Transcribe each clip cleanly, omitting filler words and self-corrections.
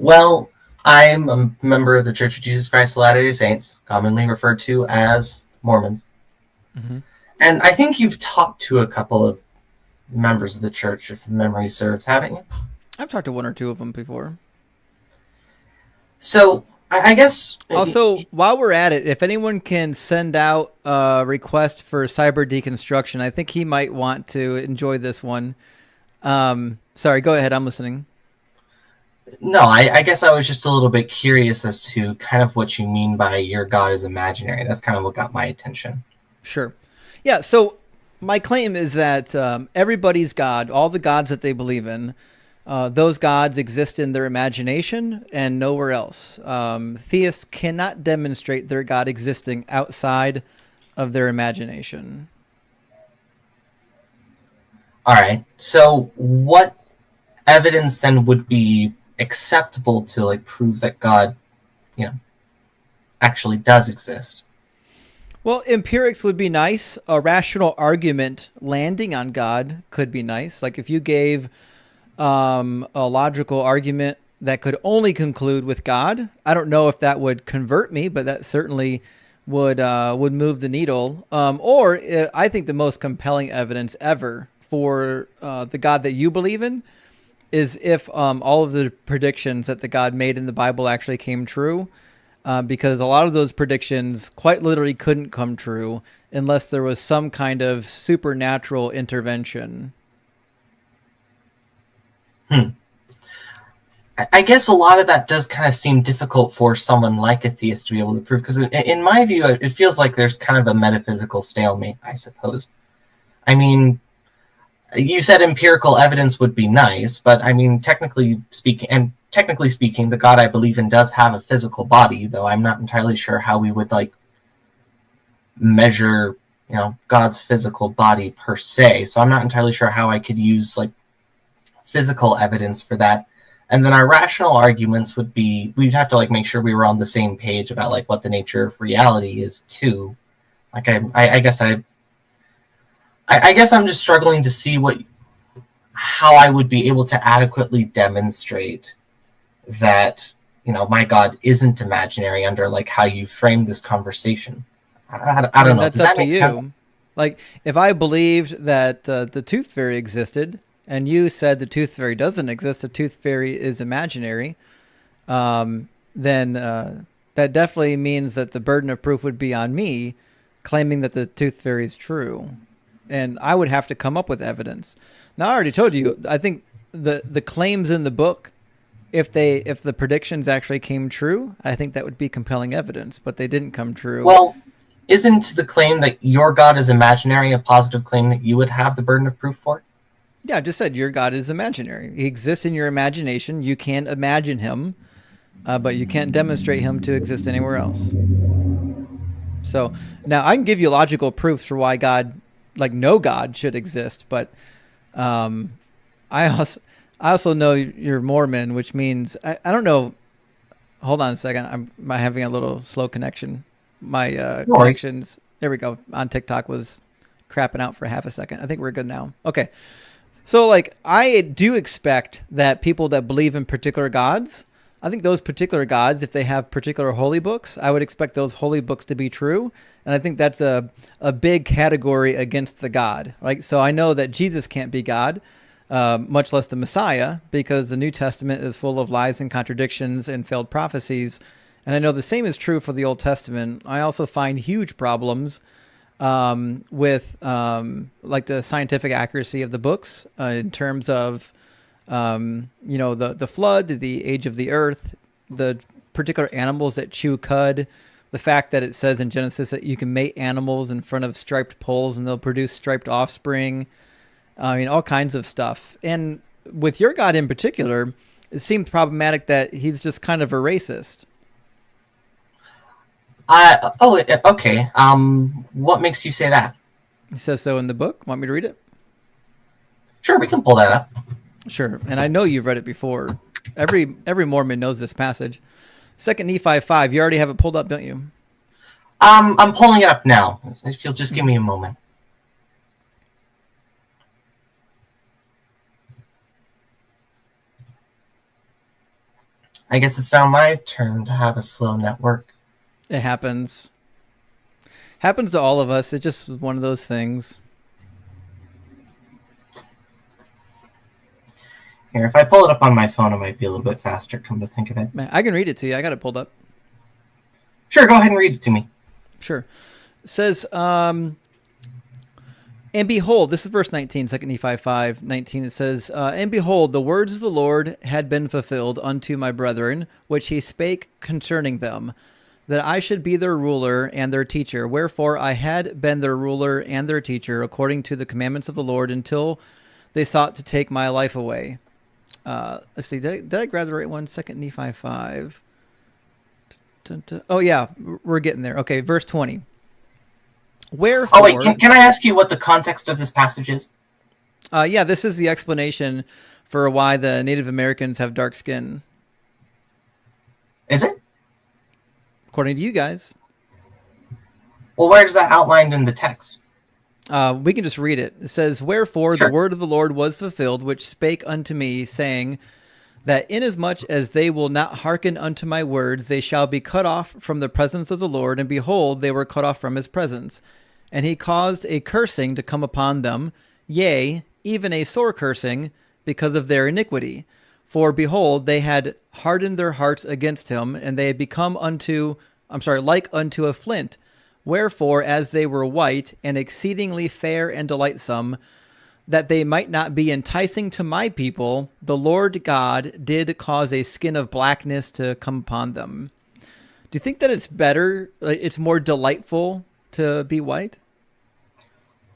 Well, I'm a member of the Church of Jesus Christ of Latter-day Saints, commonly referred to as Mormons. Mm-hmm. And I think you've talked to a couple of members of the church, if memory serves, haven't you? I've talked to one or two of them before. So, I guess... Also, while we're at it, if anyone can send out a request for Cyber Deconstruction, I think he might want to enjoy this one. Sorry, go ahead. I'm listening. No, I guess I was just a little bit curious as to kind of what you mean by your God is imaginary. That's kind of what got my attention. Sure. Yeah, so my claim is that everybody's God, all the gods that they believe in, those gods exist in their imagination and nowhere else. Theists cannot demonstrate their God existing outside of their imagination. All right. So, what evidence then would be acceptable to like prove that God, you know, actually does exist? Well, empirics would be nice. A rational argument landing on God could be nice. Like if you gave a logical argument that could only conclude with God, I don't know if that would convert me, but that certainly would move the needle. Or I think the most compelling evidence ever for the God that you believe in is if all of the predictions that the God made in the Bible actually came true. Because a lot of those predictions quite literally couldn't come true unless there was some kind of supernatural intervention. I guess a lot of that does kind of seem difficult for someone like a theist to be able to prove, because in my view, it feels like there's kind of a metaphysical stalemate, I suppose. I mean, you said empirical evidence would be nice, but I mean, technically speaking, the God I believe in does have a physical body, though I'm not entirely sure how we would like measure, God's physical body per se. So I'm not entirely sure how I could use like physical evidence for that. And then our rational arguments would be, we'd have to like make sure we were on the same page about like what the nature of reality is too. Like I guess I'm just struggling to see how I would be able to adequately demonstrate that, my God isn't imaginary under like how you framed this conversation. I I don't mean, know. that's Does up that to make sense? you. Like, if I believed that the tooth fairy existed, and you said the tooth fairy doesn't exist, the tooth fairy is imaginary, then that definitely means that the burden of proof would be on me claiming that the tooth fairy is true. And I would have to come up with evidence. Now, I already told you, I think the claims in the book, if the predictions actually came true, I think that would be compelling evidence, but they didn't come true. Well, isn't the claim that your God is imaginary a positive claim that you would have the burden of proof for? Yeah, I just said your God is imaginary. He exists in your imagination. You can imagine him, but you can't demonstrate him to exist anywhere else. So now I can give you logical proofs for why God, like no God, should exist. But um, I also know you're Mormon, which means I don't know. Hold on a second. I'm having a little slow connection. My No worries. connections. There we go. On TikTok was crapping out for half a second. I think we're good now. Okay. So, like, I do expect that people that believe in particular gods, I think those particular gods, if they have particular holy books, I would expect those holy books to be true. And I think that's a big category against the God. Right? So I know that Jesus can't be God, much less the Messiah, because the New Testament is full of lies and contradictions and failed prophecies. And I know the same is true for the Old Testament. I also find huge problems with like the scientific accuracy of the books in terms of the flood, the age of the earth, the particular animals that chew cud, the fact that it says in Genesis that you can mate animals in front of striped poles and they'll produce striped offspring. I mean, all kinds of stuff. And with your God in particular, it seemed problematic that he's just kind of a racist. Okay. What makes you say that? He says so in the book. Want me to read it? Sure, we can pull that up. Sure. And I know you've read it before. Every Mormon knows this passage. 2 Nephi 5. You already have it pulled up, don't you? I'm pulling it up now. If you'll just give me a moment. I guess it's now my turn to have a slow network. It happens. Happens to all of us. It's just one of those things. Here, if I pull it up on my phone, it might be a little bit faster, come to think of it. Man, I can read it to you. I got it pulled up. Sure, go ahead and read it to me. Sure. It says, and behold, this is verse 19, 2 Nephi 5, 19. It says, and behold, the words of the Lord had been fulfilled unto my brethren, which he spake concerning them, that I should be their ruler and their teacher. Wherefore I had been their ruler and their teacher, according to the commandments of the Lord, until they sought to take my life away. Let's see, did I grab the right one? 2 Nephi 5. Oh, yeah, we're getting there. Okay, verse 20. Wherefore, oh, wait, can I ask you what the context of this passage is? Yeah, this is the explanation for why the Native Americans have dark skin. Is it? According to you guys. Well, where is that outlined in the text? We can just read it. It says, wherefore Sure. the word of the Lord was fulfilled, which spake unto me, saying, that inasmuch as they will not hearken unto my words, they shall be cut off from the presence of the Lord. And behold, they were cut off from his presence. And he caused a cursing to come upon them, yea, even a sore cursing, because of their iniquity. For behold, they had hardened their hearts against him, and they had become like unto a flint. Wherefore, as they were white and exceedingly fair and delightsome, that they might not be enticing to my people, the Lord God did cause a skin of blackness to come upon them. Do you think that it's better, it's more delightful to be white?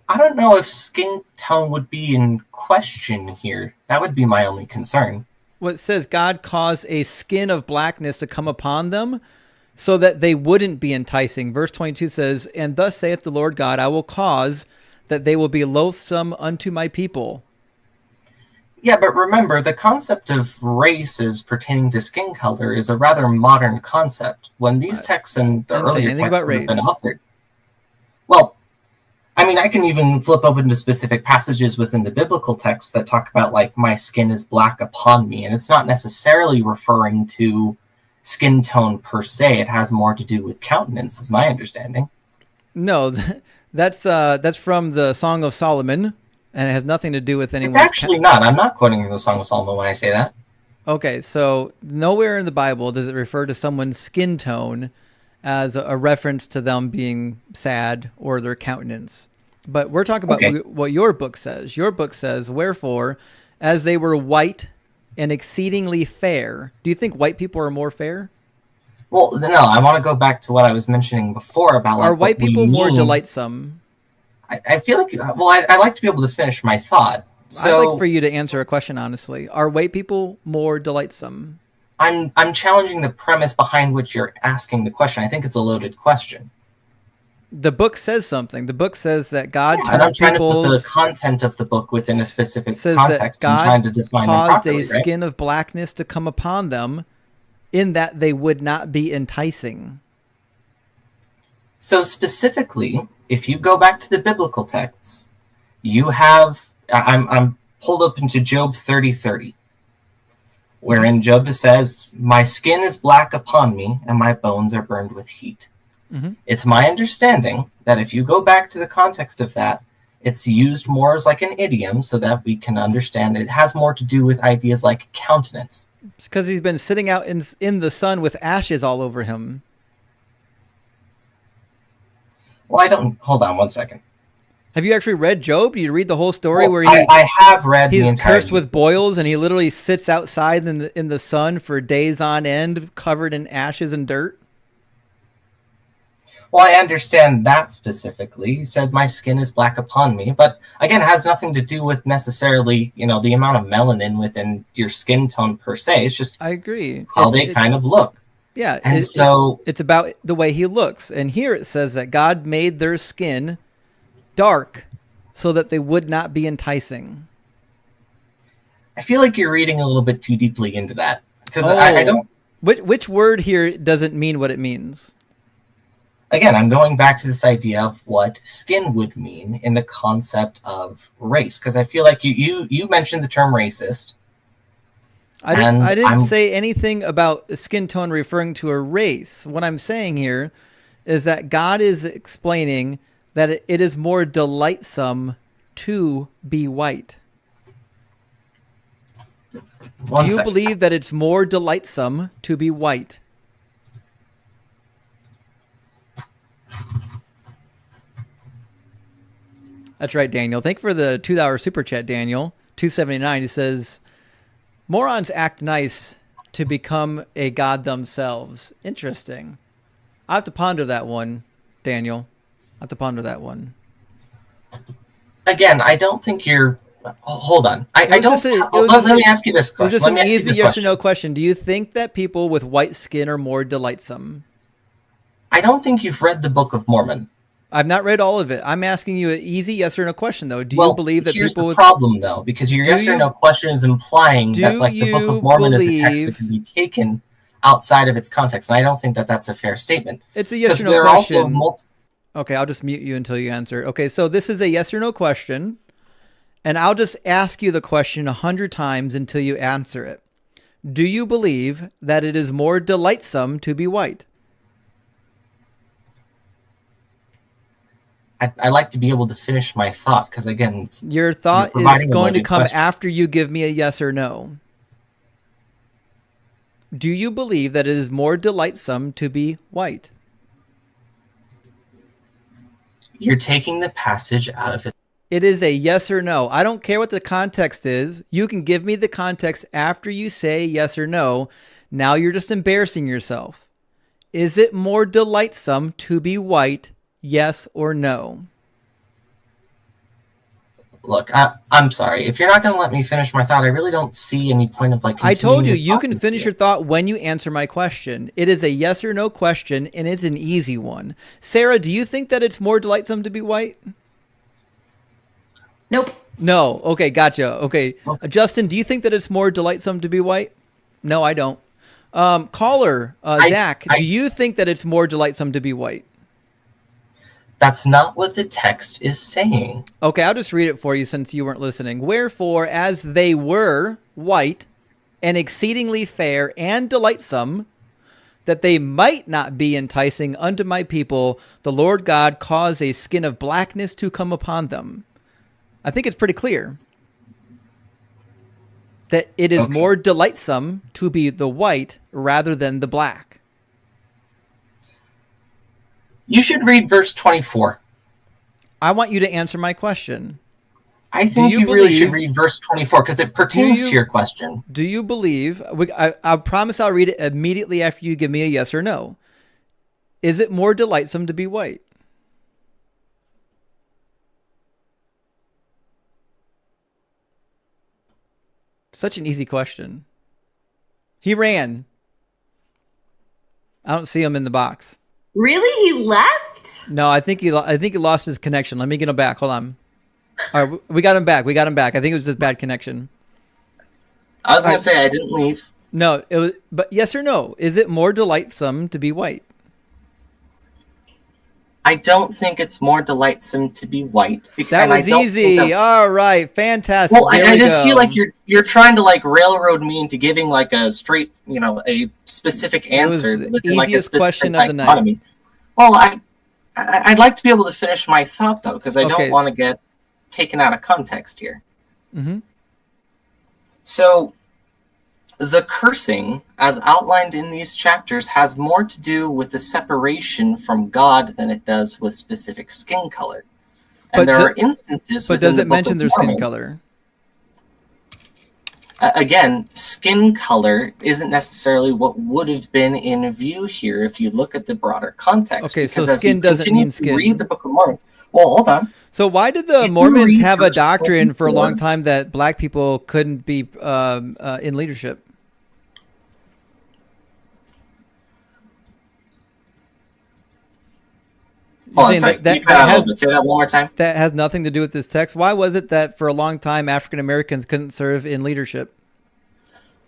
I don't know if skin tone would be in question here. That would be my only concern. Well, it says God caused a skin of blackness to come upon them so that they wouldn't be enticing. Verse 22 says, and thus saith the Lord God, I will cause that they will be loathsome unto my people. Yeah, but remember, the concept of races pertaining to skin color is a rather modern concept. When these texts and the earlier texts would have been authored. Well, I mean, I can even flip open to specific passages within the biblical texts that talk about, like, my skin is black upon me, and it's not necessarily referring to skin tone per se. It has more to do with countenance, is my understanding. No, that's from the Song of Solomon, and it has nothing to do with anyone. It's actually not. I'm not quoting the Song of Solomon when I say that. Okay, so nowhere in the Bible does it refer to someone's skin tone as a reference to them being sad or their countenance. But we're talking about what your book says. Your book says, wherefore, as they were white and exceedingly fair. Do you think white people are more fair? Well, no, I want to go back to what I was mentioning before about, like, are white people more delightsome? I feel like, well, I like to be able to finish my thought. So I'd like for you to answer a question honestly. Are white people more delightsome? I'm challenging the premise behind which you're asking the question. I think it's a loaded question. The book says something. The book says that God and I'm trying to put the content of the book within a specific context and trying to define them properly, caused a skin of blackness to come upon them in that they would not be enticing. So specifically, if you go back to the biblical texts, you have, I'm pulled up into Job 30:30, wherein Job says, my skin is black upon me and my bones are burned with heat. Mm-hmm. It's my understanding that if you go back to the context of that, it's used more as like an idiom so that we can understand it has more to do with ideas like countenance. It's because he's been sitting out in the sun with ashes all over him. Well, I don't. Hold on one second. Have you actually read Job? Do you read the whole story where I have read he's the entire cursed with boils and he literally sits outside in the sun for days on end, covered in ashes and dirt? Well, I understand that specifically. He said, my skin is black upon me. But again, it has nothing to do with necessarily, the amount of melanin within your skin tone per se. It's just I agree. how they kind of look. Yeah. And it's about the way he looks. And here it says that God made their skin dark so that they would not be enticing. I feel like you're reading a little bit too deeply into that. Because I don't... Which word here doesn't mean what it means? Again, I'm going back to this idea of what skin would mean in the concept of race, because I feel like you mentioned the term racist. I didn't say anything about skin tone referring to a race. What I'm saying here is that God is explaining that it is more delightsome to be white. Do you believe that it's more delightsome to be white? That's right, Daniel. Thank you for the $2 super chat, Daniel. 279. He says, morons act nice to become a god themselves. Interesting. I have to ponder that one, Daniel. I have to ponder that one. Again, I don't think you're... Hold on. Let me ask you this question. It was just an easy yes or no question. Do you think that people with white skin are more delightsome? I don't think you've read the Book of Mormon. I've not read all of it. I'm asking you an easy yes or no question, though. Do you believe that here's people the problem, though, because your yes or no question is implying that like the Book of Mormon is a text that can be taken outside of its context, and I don't think that that's a fair statement. It's a yes or no question. Okay, I'll just mute you until you answer. Okay, so this is a yes or no question, and I'll just ask you the question 100 times until you answer it. Do you believe that it is more delightsome to be white? I like to be able to finish my thought because, again, your thought is going to come after you give me a yes or no. Do you believe that it is more delightsome to be white? You're taking the passage out of it. It is a yes or no. I don't care what the context is. You can give me the context after you say yes or no. Now you're just embarrassing yourself. Is it more delightsome to be white? Yes or no? Look, I'm sorry. If you're not going to let me finish my thought, I really don't see any point of like... I told you, you can finish your thought when you answer my question. It is a yes or no question, and it's an easy one. Sarah, do you think that it's more delightsome to be white? Nope. No. Okay, gotcha. Okay. Justin, do you think that it's more delightsome to be white? No, I don't. Caller, Zach, do you think that it's more delightsome to be white? That's not what the text is saying. Okay, I'll just read it for you since you weren't listening. Wherefore, as they were white and exceedingly fair and delightsome, that they might not be enticing unto my people, the Lord God caused a skin of blackness to come upon them. I think it's pretty clear that it is more delightsome to be the white rather than the black. You should read verse 24. I want you to answer my question. I think you really should read verse 24 because it pertains to your question. Do you believe... I promise I'll read it immediately after you give me a yes or no. Is it more delightsome to be white? Such an easy question. He ran. I don't see him in the box. Really? He left? No, I think he lost his connection. Let me get him back. Hold on. All right, we got him back. I think it was just bad connection. I was going to say I didn't leave. No, it was, but yes or no? Is it more delightsome to be white? I don't think it's more delightsome to be white. That was easy. All right, fantastic. Well, I just feel like you're trying to like railroad me into giving like a straight, a specific answer. It was the easiest question of the night. Well, I'd like to be able to finish my thought though, because I don't want to get taken out of context here. Mm-hmm. So, the cursing, as outlined in these chapters, has more to do with the separation from God than it does with specific skin color. And there are instances. But does it mention their skin color? Again, skin color isn't necessarily what would have been in view here if you look at the broader context. Okay, so skin doesn't mean skin. Read the Book of Mormon. Well, hold on. So why did the Mormons have a doctrine for a long time that black people couldn't be in leadership? Say that one more time. That has nothing to do with this text. Why was it that for a long time African Americans couldn't serve in leadership?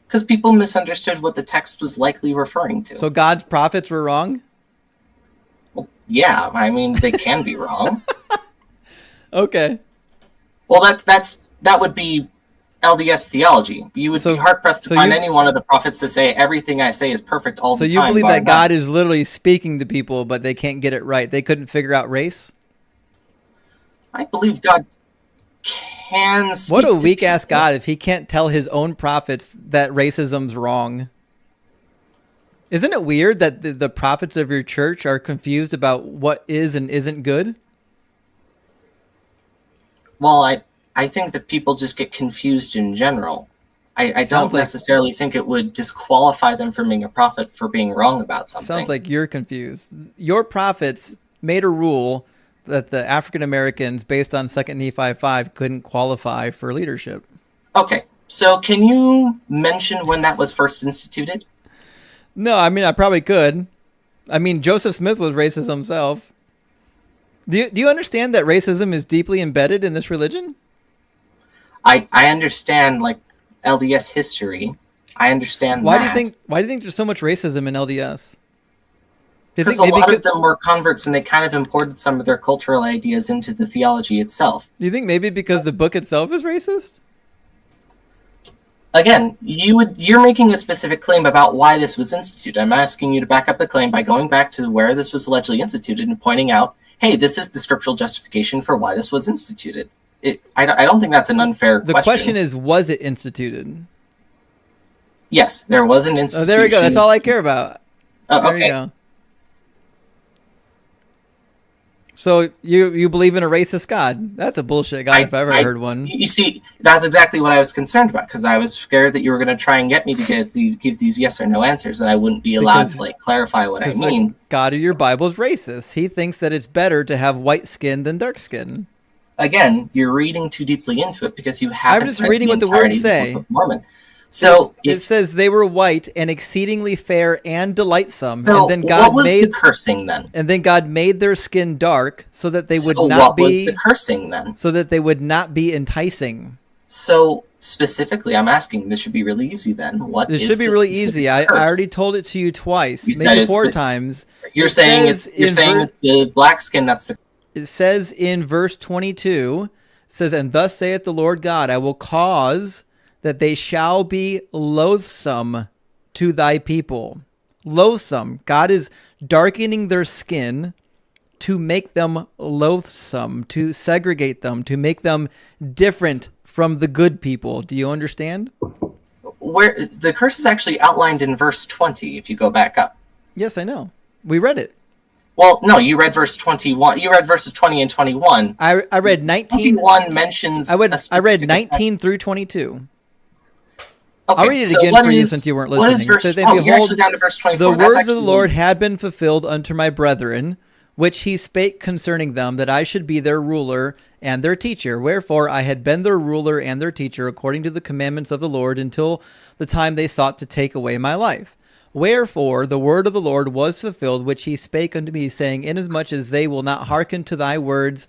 Because people misunderstood what the text was likely referring to. So God's prophets were wrong? Well, yeah, I mean they can be wrong. Okay. Well, that would be LDS theology. You would be hard-pressed to find any one of the prophets to say everything I say is perfect all the time. So you believe that God is literally speaking to people, but they can't get it right. They couldn't figure out race? I believe God can speak. What a weak-ass God if he can't tell his own prophets that racism's wrong. Isn't it weird that the prophets of your church are confused about what is and isn't good? Well, I think that people just get confused in general. I don't necessarily think it would disqualify them from being a prophet for being wrong about something. Sounds like you're confused. Your prophets made a rule that the African Americans, based on 2 Nephi 5, couldn't qualify for leadership. Okay, so can you mention when that was first instituted? No, I mean, I probably could. I mean, Joseph Smith was racist himself. Do you understand that racism is deeply embedded in this religion? I understand, like, LDS history. I understand why that. Why do you think there's so much racism in LDS? Because a lot of them were converts and they kind of imported some of their cultural ideas into the theology itself. Do you think maybe because the book itself is racist? Again, you're making a specific claim about why this was instituted. I'm asking you to back up the claim by going back to where this was allegedly instituted and pointing out, hey, this is the scriptural justification for why this was instituted. I don't think that's an unfair question. The question is, was it instituted? Yes, there was an institution. Oh, there we go. That's all I care about. There okay. you go. So you believe in a racist God? That's a bullshit God if I ever heard one. You see, that's exactly what I was concerned about, because I was scared that you were going to try and get me to give these yes or no answers, and I wouldn't be allowed to clarify what I mean. The God of your Bible is racist. He thinks that it's better to have white skin than dark skin. Again, you're reading too deeply into it because you haven't. I'm just reading what the words say. Mormon. So it says they were white and exceedingly fair and delightsome. So and then God what was the cursing then? And then God made their skin dark so that they would not what be. Was the cursing then? So that they would not be enticing. So specifically, I'm asking. This should be really easy then. This should be really easy. I already told it to you twice, maybe 4 times. You're saying it's the black skin. That's the. It says in verse 22, it says, "And thus saith the Lord God, I will cause that they shall be loathsome to thy people." Loathsome. God is darkening their skin to make them loathsome, to segregate them, to make them different from the good people. Do you understand? Where the curse is actually outlined in verse 20, if you go back up. Yes, I know. We read it. Well, no, you read verse 21. You read verses 20 and 21. I read 19. 21 mentions. I read 19 through 22. Okay, I'll read it again for you since you weren't listening. What is verse, so then, you're actually down to verse 24. The words of the Lord had been fulfilled unto my brethren, which he spake concerning them, that I should be their ruler and their teacher. Wherefore I had been their ruler and their teacher, according to the commandments of the Lord, until the time they sought to take away my life. Wherefore the word of the Lord was fulfilled, which he spake unto me, saying, Inasmuch as they will not hearken to thy words,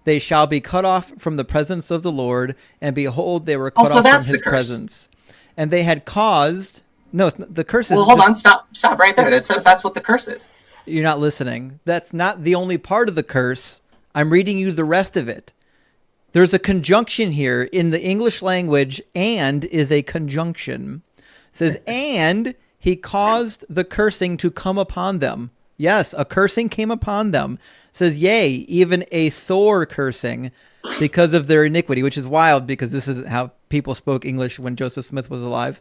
they shall be cut off from the presence of the Lord. And behold, they were cut off from his presence. And they had caused... No, the curse is... Well, hold on. Stop right there. It says that's what the curse is. You're not listening. That's not the only part of the curse. I'm reading you the rest of it. There's a conjunction here. In the English language, and is a conjunction. It says, and he caused the cursing to come upon them. Yes, a cursing came upon them. It says, yea, even a sore cursing because of their iniquity, which is wild because this isn't how people spoke English when Joseph Smith was alive.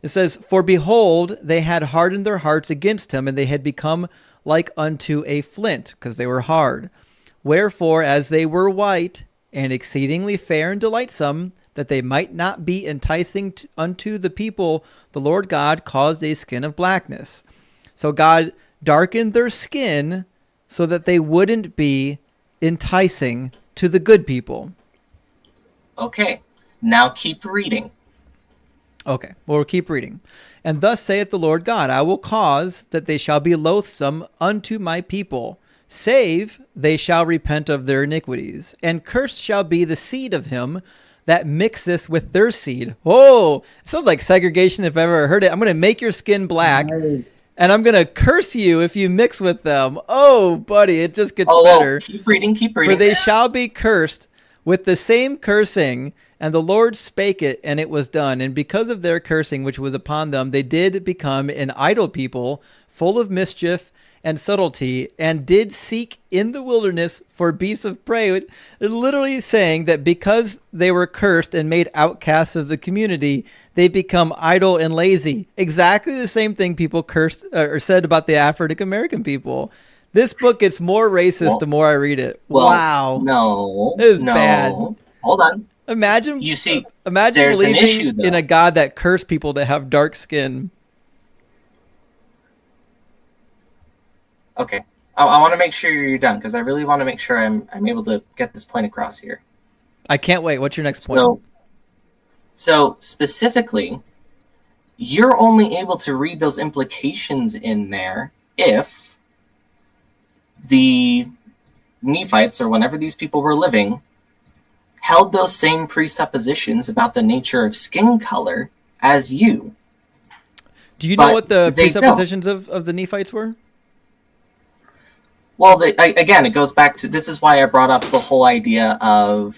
It says, for behold, they had hardened their hearts against him, and they had become like unto a flint, because they were hard. Wherefore, as they were white and exceedingly fair and delightsome, that they might not be enticing unto the people, the Lord God caused a skin of blackness. So God darkened their skin so that they wouldn't be enticing to the good people. Okay, now keep reading. Okay, well, we'll keep reading. And thus saith the Lord God, I will cause that they shall be loathsome unto my people, save they shall repent of their iniquities. And cursed shall be the seed of him that mixeth with their seed. Oh, it sounds like segregation if I've ever heard it. I'm going to make your skin black, and I'm going to curse you if you mix with them. Oh, buddy, it just gets better. Keep reading. For they shall be cursed with the same cursing And the Lord spake it, and it was done. And because of their cursing which was upon them, they did become an idle people, full of mischief and subtlety, and did seek in the wilderness for beasts of prey. It literally saying that because they were cursed and made outcasts of the community, they become idle and lazy. Exactly the same thing people cursed or said about the African American people. This book gets more racist the more I read it. Wow. No. It is bad. Hold on. Imagine there's believing an issue, though. in a God that cursed people to have dark skin. Okay. I want to make sure you're done, because I really want to make sure I'm able to get this point across here. I can't wait. What's your next point? So specifically, you're only able to read those implications in there if the Nephites, or whenever these people were living, held those same presuppositions about the nature of skin color as you. Do you know what the presuppositions of the Nephites were? Well, again, it goes back to, this is why I brought up the whole idea of,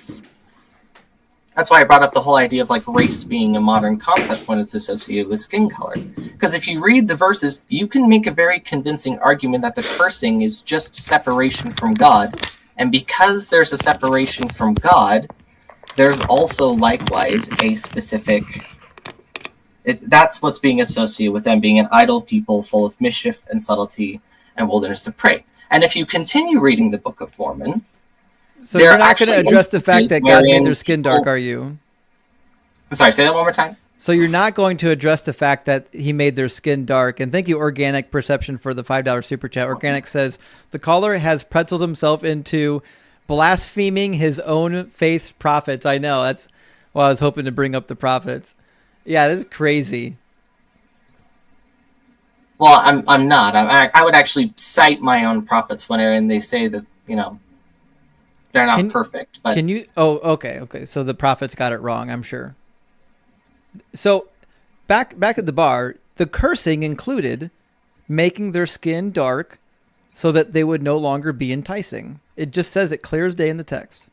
like race being a modern concept when it's associated with skin color. Because if you read the verses, you can make a very convincing argument that the cursing is just separation from God. And because there's a separation from God, there's also likewise a specific... that's what's being associated with them being an idle people full of mischief and subtlety and wilderness of prey. And if you continue reading the Book of Mormon... So you're not going to address the fact that God made their skin dark, are you? I'm sorry, say that one more time. So you're not going to address the fact that he made their skin dark. And thank you, Organic Perception, for the $5 super chat. Organic says, the caller has pretzeled himself into blaspheming his own faith's prophets. I know. That's why I was hoping to bring up the prophets. Yeah, this is crazy. Well, I'm not. I would actually cite my own prophets whenever they say that, they're not perfect. But can you? Oh, okay. So the prophets got it wrong, I'm sure. So back at the bar, the cursing included making their skin dark so that they would no longer be enticing. It just says it clear as day in the text.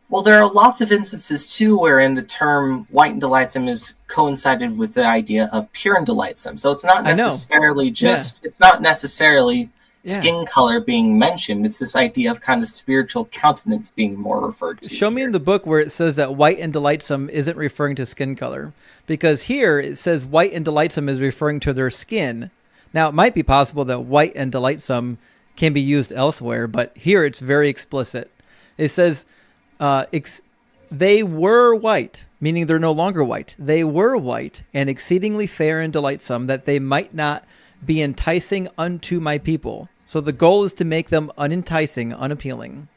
Well, there are lots of instances, too, wherein the term white and delightsome is coincided with the idea of pure and delightsome. So it's not necessarily it's not necessarily skin color being mentioned. It's this idea of kind of spiritual countenance being more referred to. Show me in the book where it says that white and delightsome isn't referring to skin color. Because here it says white and delightsome is referring to their skin. Now, it might be possible that white and delightsome can be used elsewhere, but here it's very explicit. It says... they were white, meaning they're no longer white. They were white and exceedingly fair and delightsome, that they might not be enticing unto my people. So the goal is to make them unenticing, unappealing.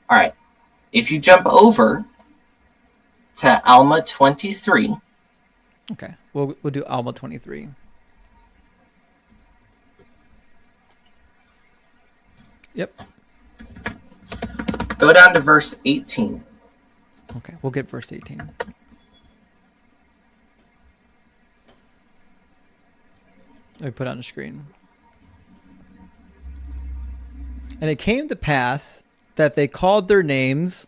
All right. If you jump over to Alma 23. Okay, we'll do Alma 23. Yep. Go down to verse 18. Okay, we'll get verse 18. Let me put it on the screen. And it came to pass that they called their names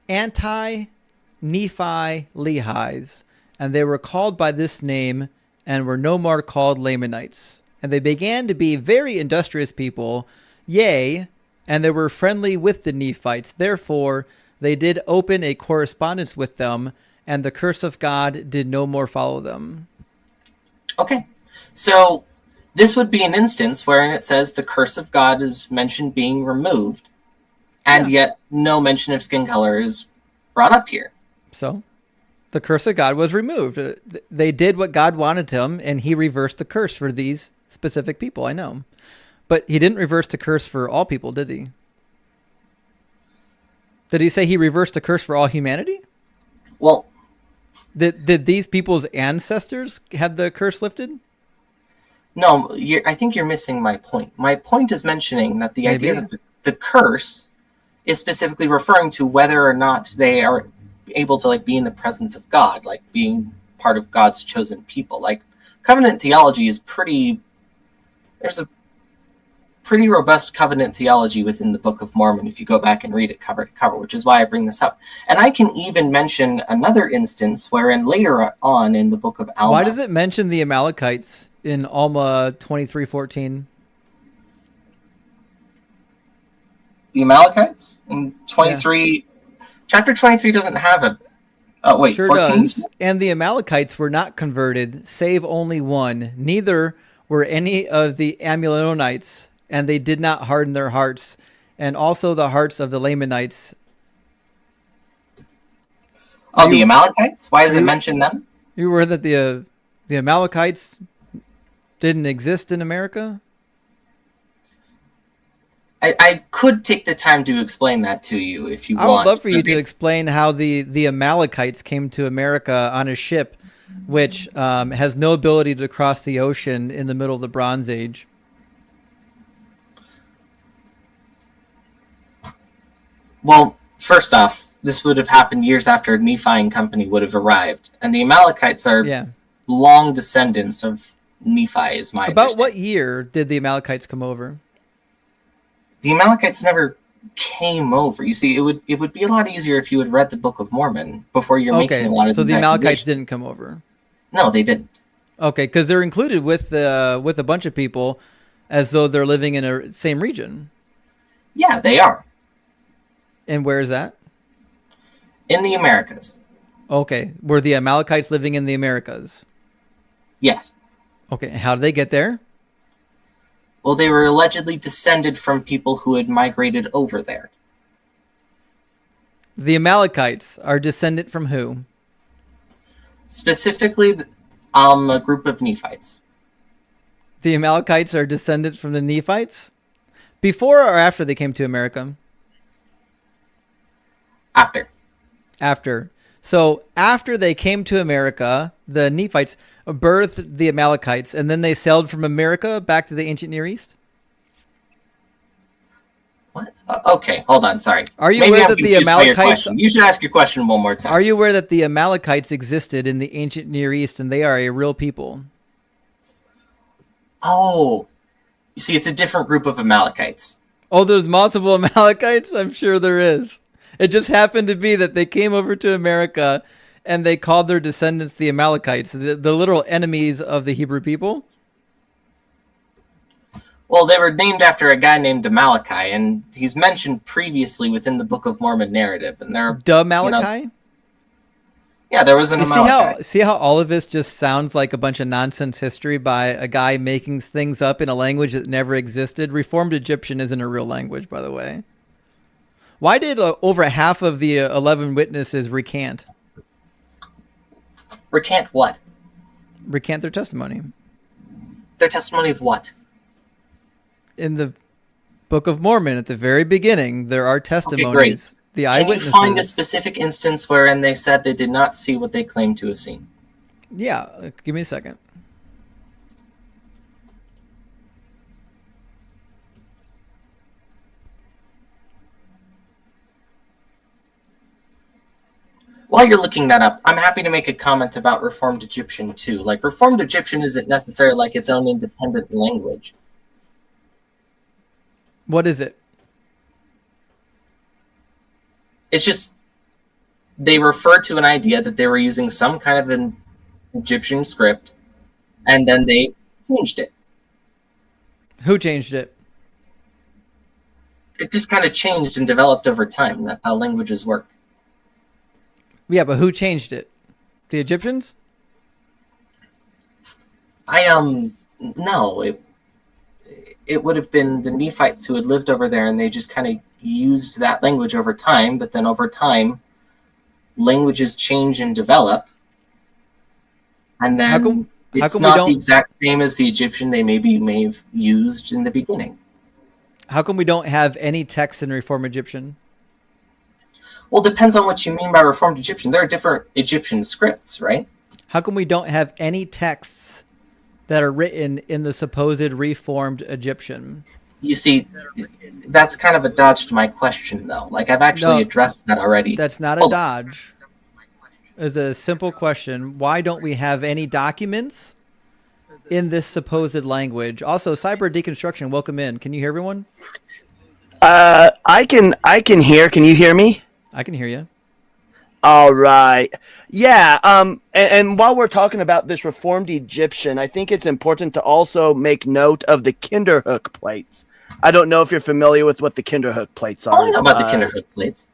Anti-Nephi-Lehi's, and they were called by this name and were no more called Lamanites. And they began to be very industrious people, yea, and they were friendly with the Nephites. Therefore, they did open a correspondence with them, and the curse of God did no more follow them. Okay. So this would be an instance wherein it says the curse of God is mentioned being removed, and yet no mention of skin color is brought up here. So the curse of God was removed. They did what God wanted them, and he reversed the curse for these specific people. I know. But he didn't reverse the curse for all people, did he? Did he say he reversed the curse for all humanity? Well, did these people's ancestors have the curse lifted? No, I think you're missing my point. My point is mentioning that the idea that the curse is specifically referring to whether or not they are able to be in the presence of God, like being part of God's chosen people. Like covenant theology is there's a pretty robust covenant theology within the Book of Mormon if you go back and read it cover to cover, which is why I bring this up. And I can even mention another instance wherein later on in the Book of Alma... Why does it mention the Amalekites in Alma 23:14? The Amalekites? In 23... Yeah. Chapter 23 doesn't have a... Oh, wait, sure 14? Does. And the Amalekites were not converted, save only one. Neither were any of the Amalonites, and they did not harden their hearts, and also the hearts of the Lamanites. Oh, the Amalekites? Why does it mention them? You were that the Amalekites didn't exist in America? I could take the time to explain that to you if you want. I would love for you to explain how the Amalekites came to America on a ship which has no ability to cross the ocean in the middle of the Bronze Age. Well, first off, this would have happened years after Nephi and company would have arrived. And the Amalekites are long descendants of Nephi, is my About what year did the Amalekites come over? The Amalekites never came over. You see, it would be a lot easier if you had read the Book of Mormon before you're making a lot of these the Amalekites didn't come over. No, they didn't. Okay, because they're included with a bunch of people as though they're living in a same region. Yeah, they are. And where is that? In the Americas. Okay, were the Amalekites living in the Americas? Yes. Okay, how did they get there? Well, they were allegedly descended from people who had migrated over there. The Amalekites are descendant from who? Specifically, a group of Nephites. The Amalekites are descendants from the Nephites? Before or after they came to America? After. After. So after they came to America, the Nephites birthed the Amalekites, and then they sailed from America back to the ancient Near East? What? Okay, hold on, sorry. Are you aware that the Amalekites... You should ask your question one more time. Are you aware that the Amalekites existed in the ancient Near East, and they are a real people? Oh, you see, it's a different group of Amalekites. Oh, there's multiple Amalekites? I'm sure there is. It just happened to be that they came over to America and they called their descendants the Amalekites, the literal enemies of the Hebrew people. Well, they were named after a guy named Amaleki, and he's mentioned previously within the Book of Mormon narrative. And they're Malachi? Yeah, there was an Amaleki. See how all of this just sounds like a bunch of nonsense history by a guy making things up in a language that never existed? Reformed Egyptian isn't a real language, by the way. Why did over half of the 11 witnesses recant? Recant what? Recant their testimony. Their testimony of what? In the Book of Mormon, at the very beginning, there are testimonies. Okay, great. The eyewitnesses. Can you find a specific instance wherein they said they did not see what they claimed to have seen? Yeah, give me a second. While you're looking that up, I'm happy to make a comment about Reformed Egyptian too. Like, Reformed Egyptian isn't necessarily like its own independent language. What is it? It's just, they refer to an idea that they were using some kind of an Egyptian script, and then they changed it. Who changed it? It just kind of changed and developed over time. That's how languages work. Yeah, but who changed it? The Egyptians? No. It would have been the Nephites who had lived over there, and they just kind of used that language over time. But then over time, languages change and develop. And then it's not the exact same as the Egyptian they may have used in the beginning. How come we don't have any text in Reformed Egyptian? Well, it depends on what you mean by Reformed Egyptian. There are different Egyptian scripts, right? How come we don't have any texts that are written in the supposed Reformed Egyptian? You see, that's kind of a dodge to my question, though. Like, I've actually addressed that already. That's not a dodge. It's a simple question. Why don't we have any documents in this supposed language. Also, Cyber Deconstruction, welcome in. Can you hear everyone? I can hear. Can you hear me? I can hear you. All right. Yeah. And while we're talking about this Reformed Egyptian, I think it's important to also make note of the Kinderhook plates. I don't know if you're familiar with what the Kinderhook plates are. I know about the Kinderhook plates.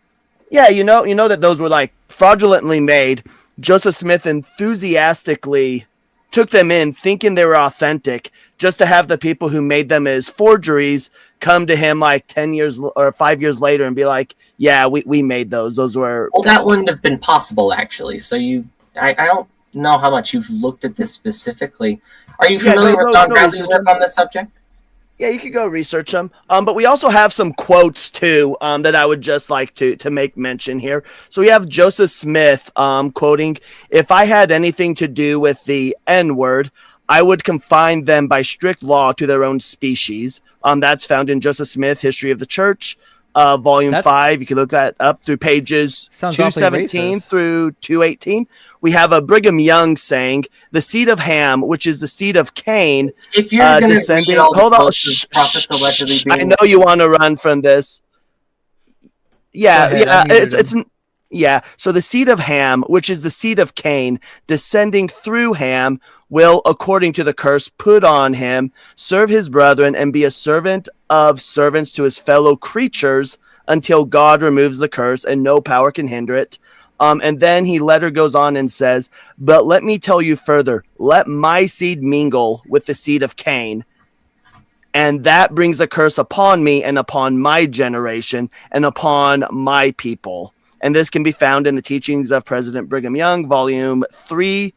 Yeah, you know that those were like fraudulently made. Joseph Smith enthusiastically took them in, thinking they were authentic, just to have the people who made them as forgeries come to him like 10 years or 5 years later and be like, yeah, we made those. Those were... Well, that wouldn't have been possible, actually. So I don't know how much you've looked at this specifically. Are you familiar with Don Bradley's work on this subject? Yeah, you could go research them. But we also have some quotes, too, that I would just like to make mention here. So we have Joseph Smith quoting, "If I had anything to do with the N-word, I would confine them by strict law to their own species." That's found in Joseph Smith, History of the Church, Volume 5. You can look that up through pages 217 through 218. We have a Brigham Young saying, "The seed of Ham, which is the seed of Cain." If you're going to read all the quotes of prophets allegedly being... I know you want to run from this. Yeah. So the seed of Ham, which is the seed of Cain, descending through Ham, will, according to the curse put on him, serve his brethren and be a servant of servants to his fellow creatures until God removes the curse and no power can hinder it. And then he later goes on and says, "But let me tell you further, let my seed mingle with the seed of Cain, and that brings a curse upon me and upon my generation and upon my people." And this can be found in the Teachings of President Brigham Young, Volume 3.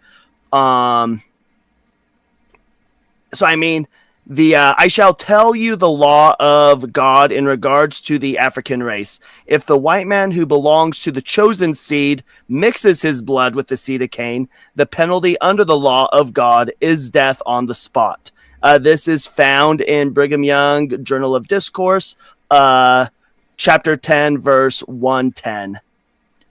I shall tell you the law of God in regards to the African race. If the white man who belongs to the chosen seed mixes his blood with the seed of Cain, the penalty under the law of God is death on the spot. This is found in Brigham Young, Journal of Discourse, chapter 10, verse 110.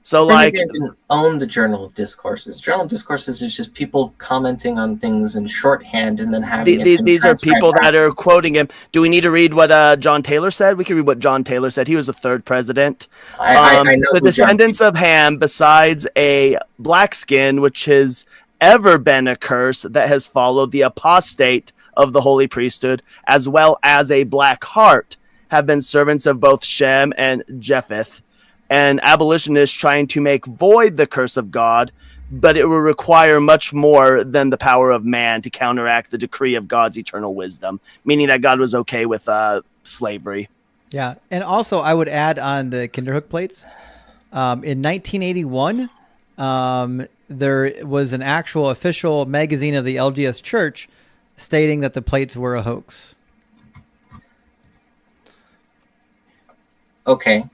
So, I didn't own the Journal of Discourses. Journal of Discourses is just people commenting on things in shorthand and then having these are people that are quoting him. Do we need to read what John Taylor said? We can read what John Taylor said. He was the third president. I know the descendants of Ham, besides a black skin, which has ever been a curse that has followed the apostate of the holy priesthood, as well as a black heart, have been servants of both Shem and Japheth. And abolitionists trying to make void the curse of God, but it will require much more than the power of man to counteract the decree of God's eternal wisdom, meaning that God was okay with slavery. Yeah, and also I would add on the Kinderhook plates. In 1981, there was an actual official magazine of the LDS Church stating that the plates were a hoax. Okay.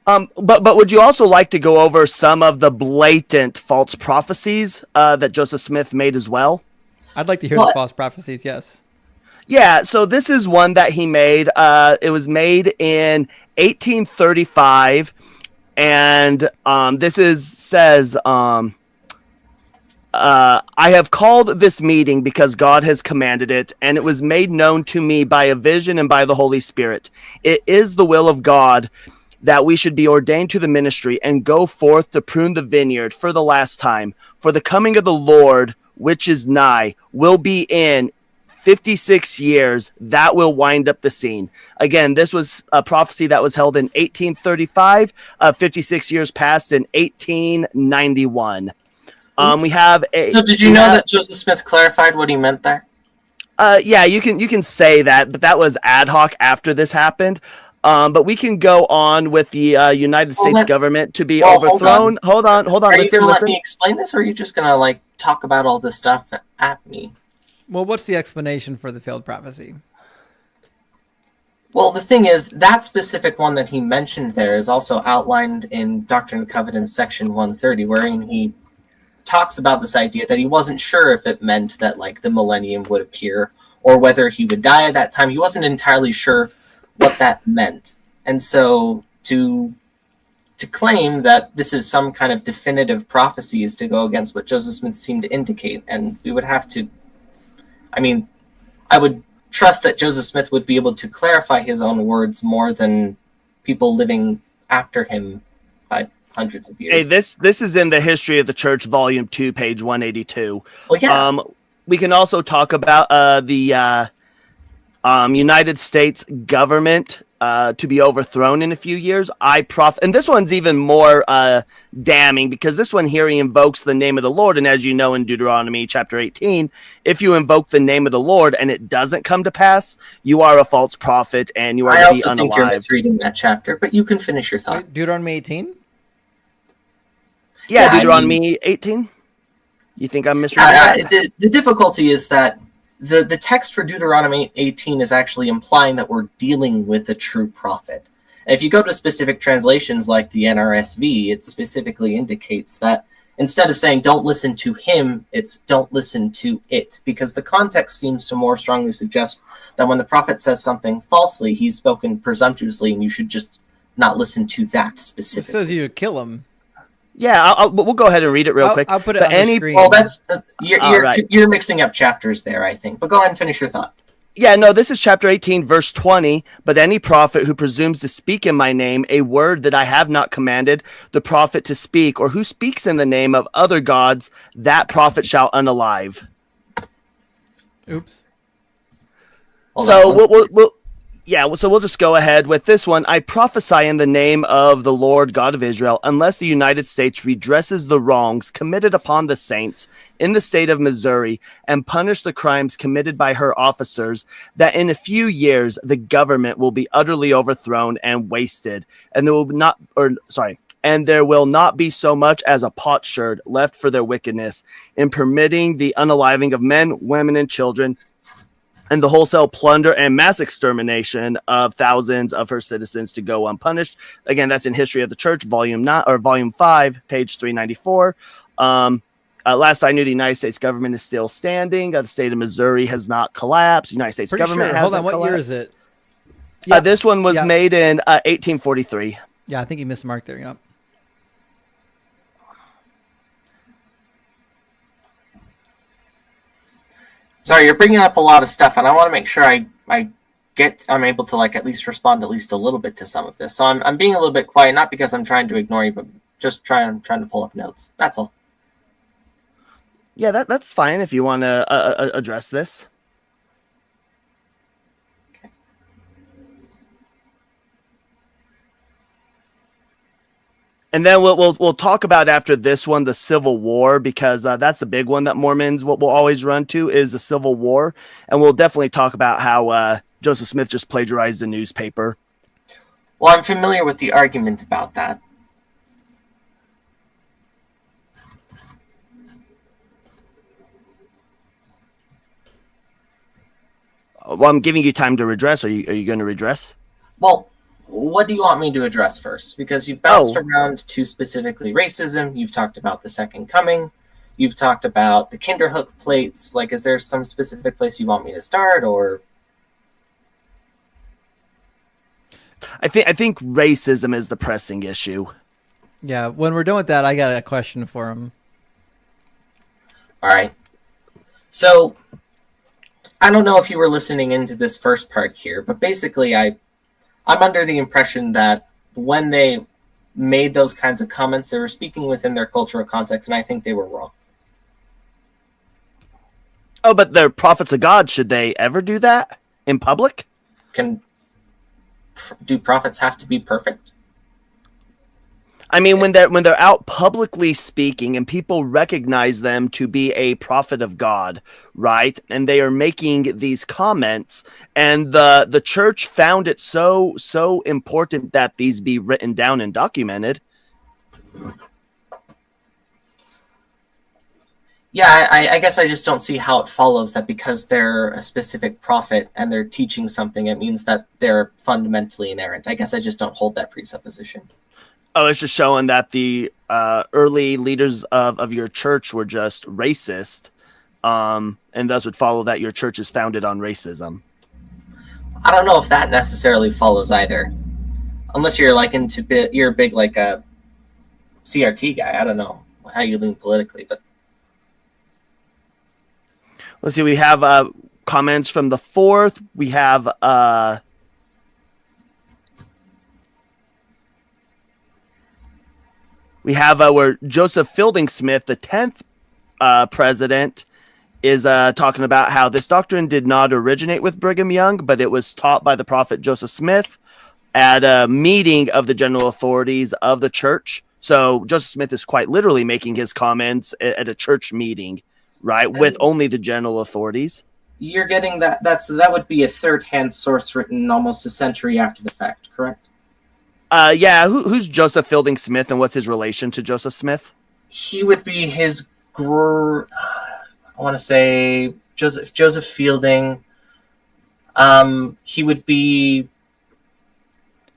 But would you also like to go over some of the blatant false prophecies that Joseph Smith made as well? I'd like to hear the false prophecies, yes. Yeah, so this is one that he made. It was made in 1835, and says, "I have called this meeting because God has commanded it, and it was made known to me by a vision and by the Holy Spirit. It is the will of God that we should be ordained to the ministry and go forth to prune the vineyard for the last time. For the coming of the Lord, which is nigh, will be in 56 years. That will wind up the scene." Again, this was a prophecy that was held in 1835. 56 years passed in 1891. We have a... So did you know that Joseph Smith clarified what he meant there? Yeah, you can say that, but that was ad hoc after this happened. But we can go on with the United States government to be overthrown. Hold on. Are you going to let me explain this, or are you just going to talk about all this stuff at me? Well, what's the explanation for the failed prophecy? Well, the thing is, that specific one that he mentioned there is also outlined in Doctrine and Covenants section 130, wherein he talks about this idea that he wasn't sure if it meant that the millennium would appear or whether he would die at that time. He wasn't entirely sure what that meant. And so to claim that this is some kind of definitive prophecy is to go against what Joseph Smith seemed to indicate, and we would have to I mean, I would trust that Joseph Smith would be able to clarify his own words more than people living after him by hundreds of years. Hey, this is in the History of the Church, Volume 2, page 182. Well, yeah. We can also talk about the United States government to be overthrown in a few years. And this one's even more damning, because this one here, he invokes the name of the Lord. And as you know, in Deuteronomy chapter 18, if you invoke the name of the Lord and it doesn't come to pass, you are a false prophet and you are to be unalived. I also think you're misreading that chapter, but you can finish your thought. Wait, Deuteronomy 18? Yeah, Deuteronomy 18. You think I'm misreading that? The difficulty is that the text for Deuteronomy 18 is actually implying that we're dealing with a true prophet. And if you go to specific translations like the NRSV, it specifically indicates that instead of saying don't listen to him, it's don't listen to it, because the context seems to more strongly suggest that when the prophet says something falsely, he's spoken presumptuously, and you should just not listen to that specifically. It says you kill him. Yeah, we'll go ahead and read it real quick. I'll put it on the screen. Well, that's you're mixing up chapters there, I think. But go ahead and finish your thought. Yeah, no, this is chapter 18, verse 20. But any prophet who presumes to speak in my name a word that I have not commanded the prophet to speak, or who speaks in the name of other gods, that prophet shall unalive. Oops. So we'll just go ahead with this one. I prophesy in the name of the Lord God of Israel, unless the United States redresses the wrongs committed upon the saints in the state of Missouri and punish the crimes committed by her officers, that in a few years the government will be utterly overthrown and wasted, and there will not be so much as a potsherd left for their wickedness in permitting the unaliving of men, women, and children, and the wholesale plunder and mass extermination of thousands of her citizens to go unpunished. Again, that's in History of the Church, Volume 5, page 394. Last I knew, the United States government is still standing. The state of Missouri has not collapsed. The United States government hasn't collapsed. Hold on, what year is it? Yeah. This one was made in 1843. Yeah, I think you missed the mark there. Yep. Sorry, you're bringing up a lot of stuff, and I want to make sure I'm able to at least respond at least a little bit to some of this. So I'm being a little bit quiet, not because I'm trying to ignore you, but just trying to pull up notes. That's all. Yeah, that's fine if you want to address this. Okay. And then we'll talk about after this one the Civil War, because that's a big one that Mormons will always run to, is the Civil War, and we'll definitely talk about how Joseph Smith just plagiarized the newspaper. Well, I'm familiar with the argument about that. Well, I'm giving you time to redress. Are you going to redress? Well, what do you want me to address first? Because you've bounced around to specifically racism. You've talked about the Second Coming. You've talked about the Kinderhook plates. Is there some specific place you want me to start, or? I think racism is the pressing issue. Yeah, when we're done with that, I got a question for him. All right. So, I don't know if you were listening into this first part here, but basically I'm under the impression that when they made those kinds of comments, they were speaking within their cultural context, and I think they were wrong. Oh, but they're prophets of God. Should they ever do that in public? Do prophets have to be perfect? I mean, when they're out publicly speaking and people recognize them to be a prophet of God, right? And they are making these comments, and the church found it so important that these be written down and documented. Yeah, I guess I just don't see how it follows that because they're a specific prophet and they're teaching something, it means that they're fundamentally inerrant. I guess I just don't hold that presupposition. Oh, it's just showing that the early leaders of your church were just racist, and thus would follow that your church is founded on racism. I don't know if that necessarily follows either, unless you're you're a big a CRT guy. I don't know how you lean politically, but Let's see. We have comments from the fourth. We have where Joseph Fielding Smith, the 10th president, is talking about how this doctrine did not originate with Brigham Young, but it was taught by the prophet Joseph Smith at a meeting of the general authorities of the church. So Joseph Smith is quite literally making his comments at a church meeting, right, with only the general authorities. You're getting that. That would be a third-hand source written almost a century after the fact, correct? Yeah. Who's Joseph Fielding Smith, and what's his relation to Joseph Smith? He would be his. I want to say Joseph Fielding. He would be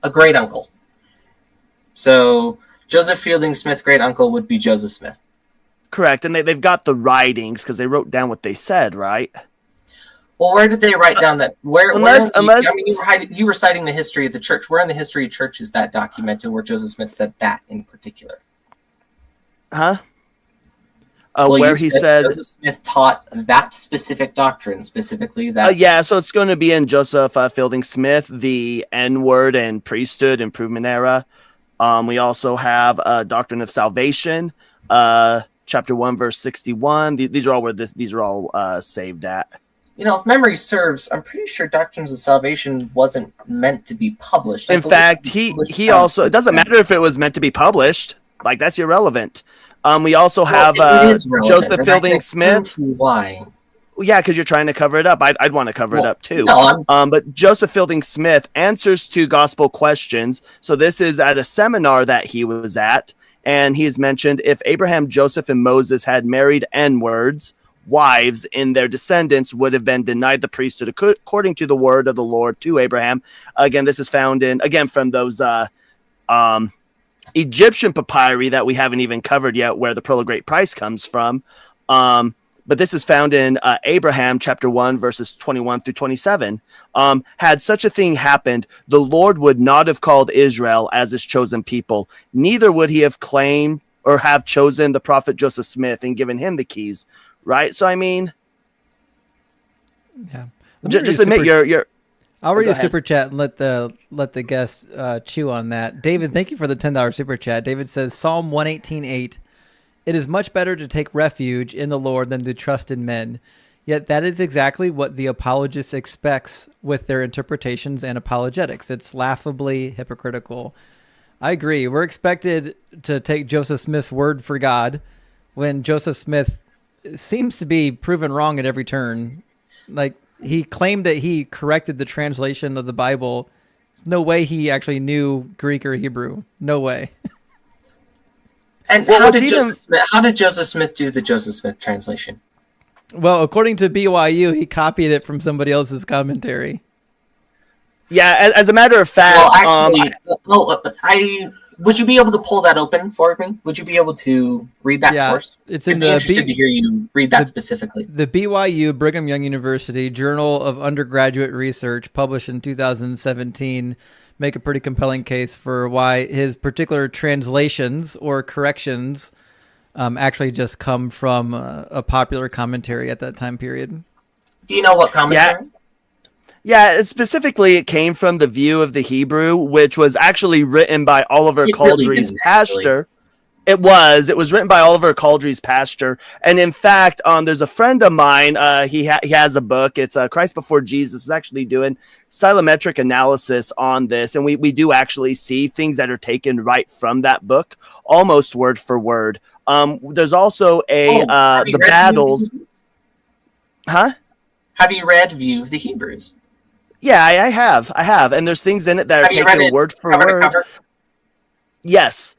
a great uncle. So Joseph Fielding Smith's great uncle would be Joseph Smith. Correct, and they've got the writings because they wrote down what they said, right? Well, where did they write down that? Unless I mean, you were citing the history of the church. Where in the history of church is that documented? Where Joseph Smith said that in particular? Huh? Where he said Joseph Smith taught that specific doctrine, specifically that. Yeah, so it's going to be in Joseph Fielding Smith, the N-word and priesthood improvement era. We also have Doctrine of Salvation, chapter 1, verse 61. These are all where these are all saved at. You know, if memory serves, I'm pretty sure Doctrines of Salvation wasn't meant to be published. In fact, he also, it doesn't matter if it was meant to be published. Like, that's irrelevant. We also have Joseph Fielding Smith. Why? Yeah, because you're trying to cover it up. I'd want to cover it up too. No, but Joseph Fielding Smith answers to gospel questions. So this is at a seminar that he was at, and he has mentioned if Abraham, Joseph, and Moses had married N-words, wives in their descendants would have been denied the priesthood according to the word of the Lord to Abraham. Again, this is found from those Egyptian papyri that we haven't even covered yet, where the Pearl of Great Price comes from. But this is found in Abraham chapter 1, verses 21 through 27. Had such a thing happened, the Lord would not have called Israel as his chosen people. Neither would he have claimed or have chosen the prophet Joseph Smith and given him the keys. Right? So, I mean, yeah. Just admit your. I'll read a super chat and let the guests chew on that. David, thank you for the $10 super chat. David says, Psalm 118:8. It is much better to take refuge in the Lord than to trust in men. Yet that is exactly what the apologist expects with their interpretations and apologetics. It's laughably hypocritical. I agree. We're expected to take Joseph Smith's word for God when Joseph Smith seems to be proven wrong at every turn. Like, he claimed that he corrected the translation of the Bible. No way he actually knew Greek or Hebrew. No way. And how did Joseph Smith do the Joseph Smith translation? Well, according to BYU, he copied it from somebody else's commentary. Yeah, as a matter of fact, would you be able to pull that open for me? Would you be able to read that source? It's in I'd be interested to hear you read that specifically. The BYU Brigham Young University Journal of Undergraduate Research, published in 2017, make a pretty compelling case for why his particular translations or corrections actually just come from a popular commentary at that time period. Do you know what commentary? Yeah, specifically, it came from the View of the Hebrew, which was actually written by Oliver Cowdery's pastor. It was written by Oliver Cowdery's pastor, and in fact, there's a friend of mine. He has a book. It's Christ Before Jesus. Is actually doing stylometric analysis on this, and we do actually see things that are taken right from that book, almost word for word. There's also the battles. Huh? Have you read View of the Hebrews? Yeah, I have, and there's things in it that are taken word for word. Yes.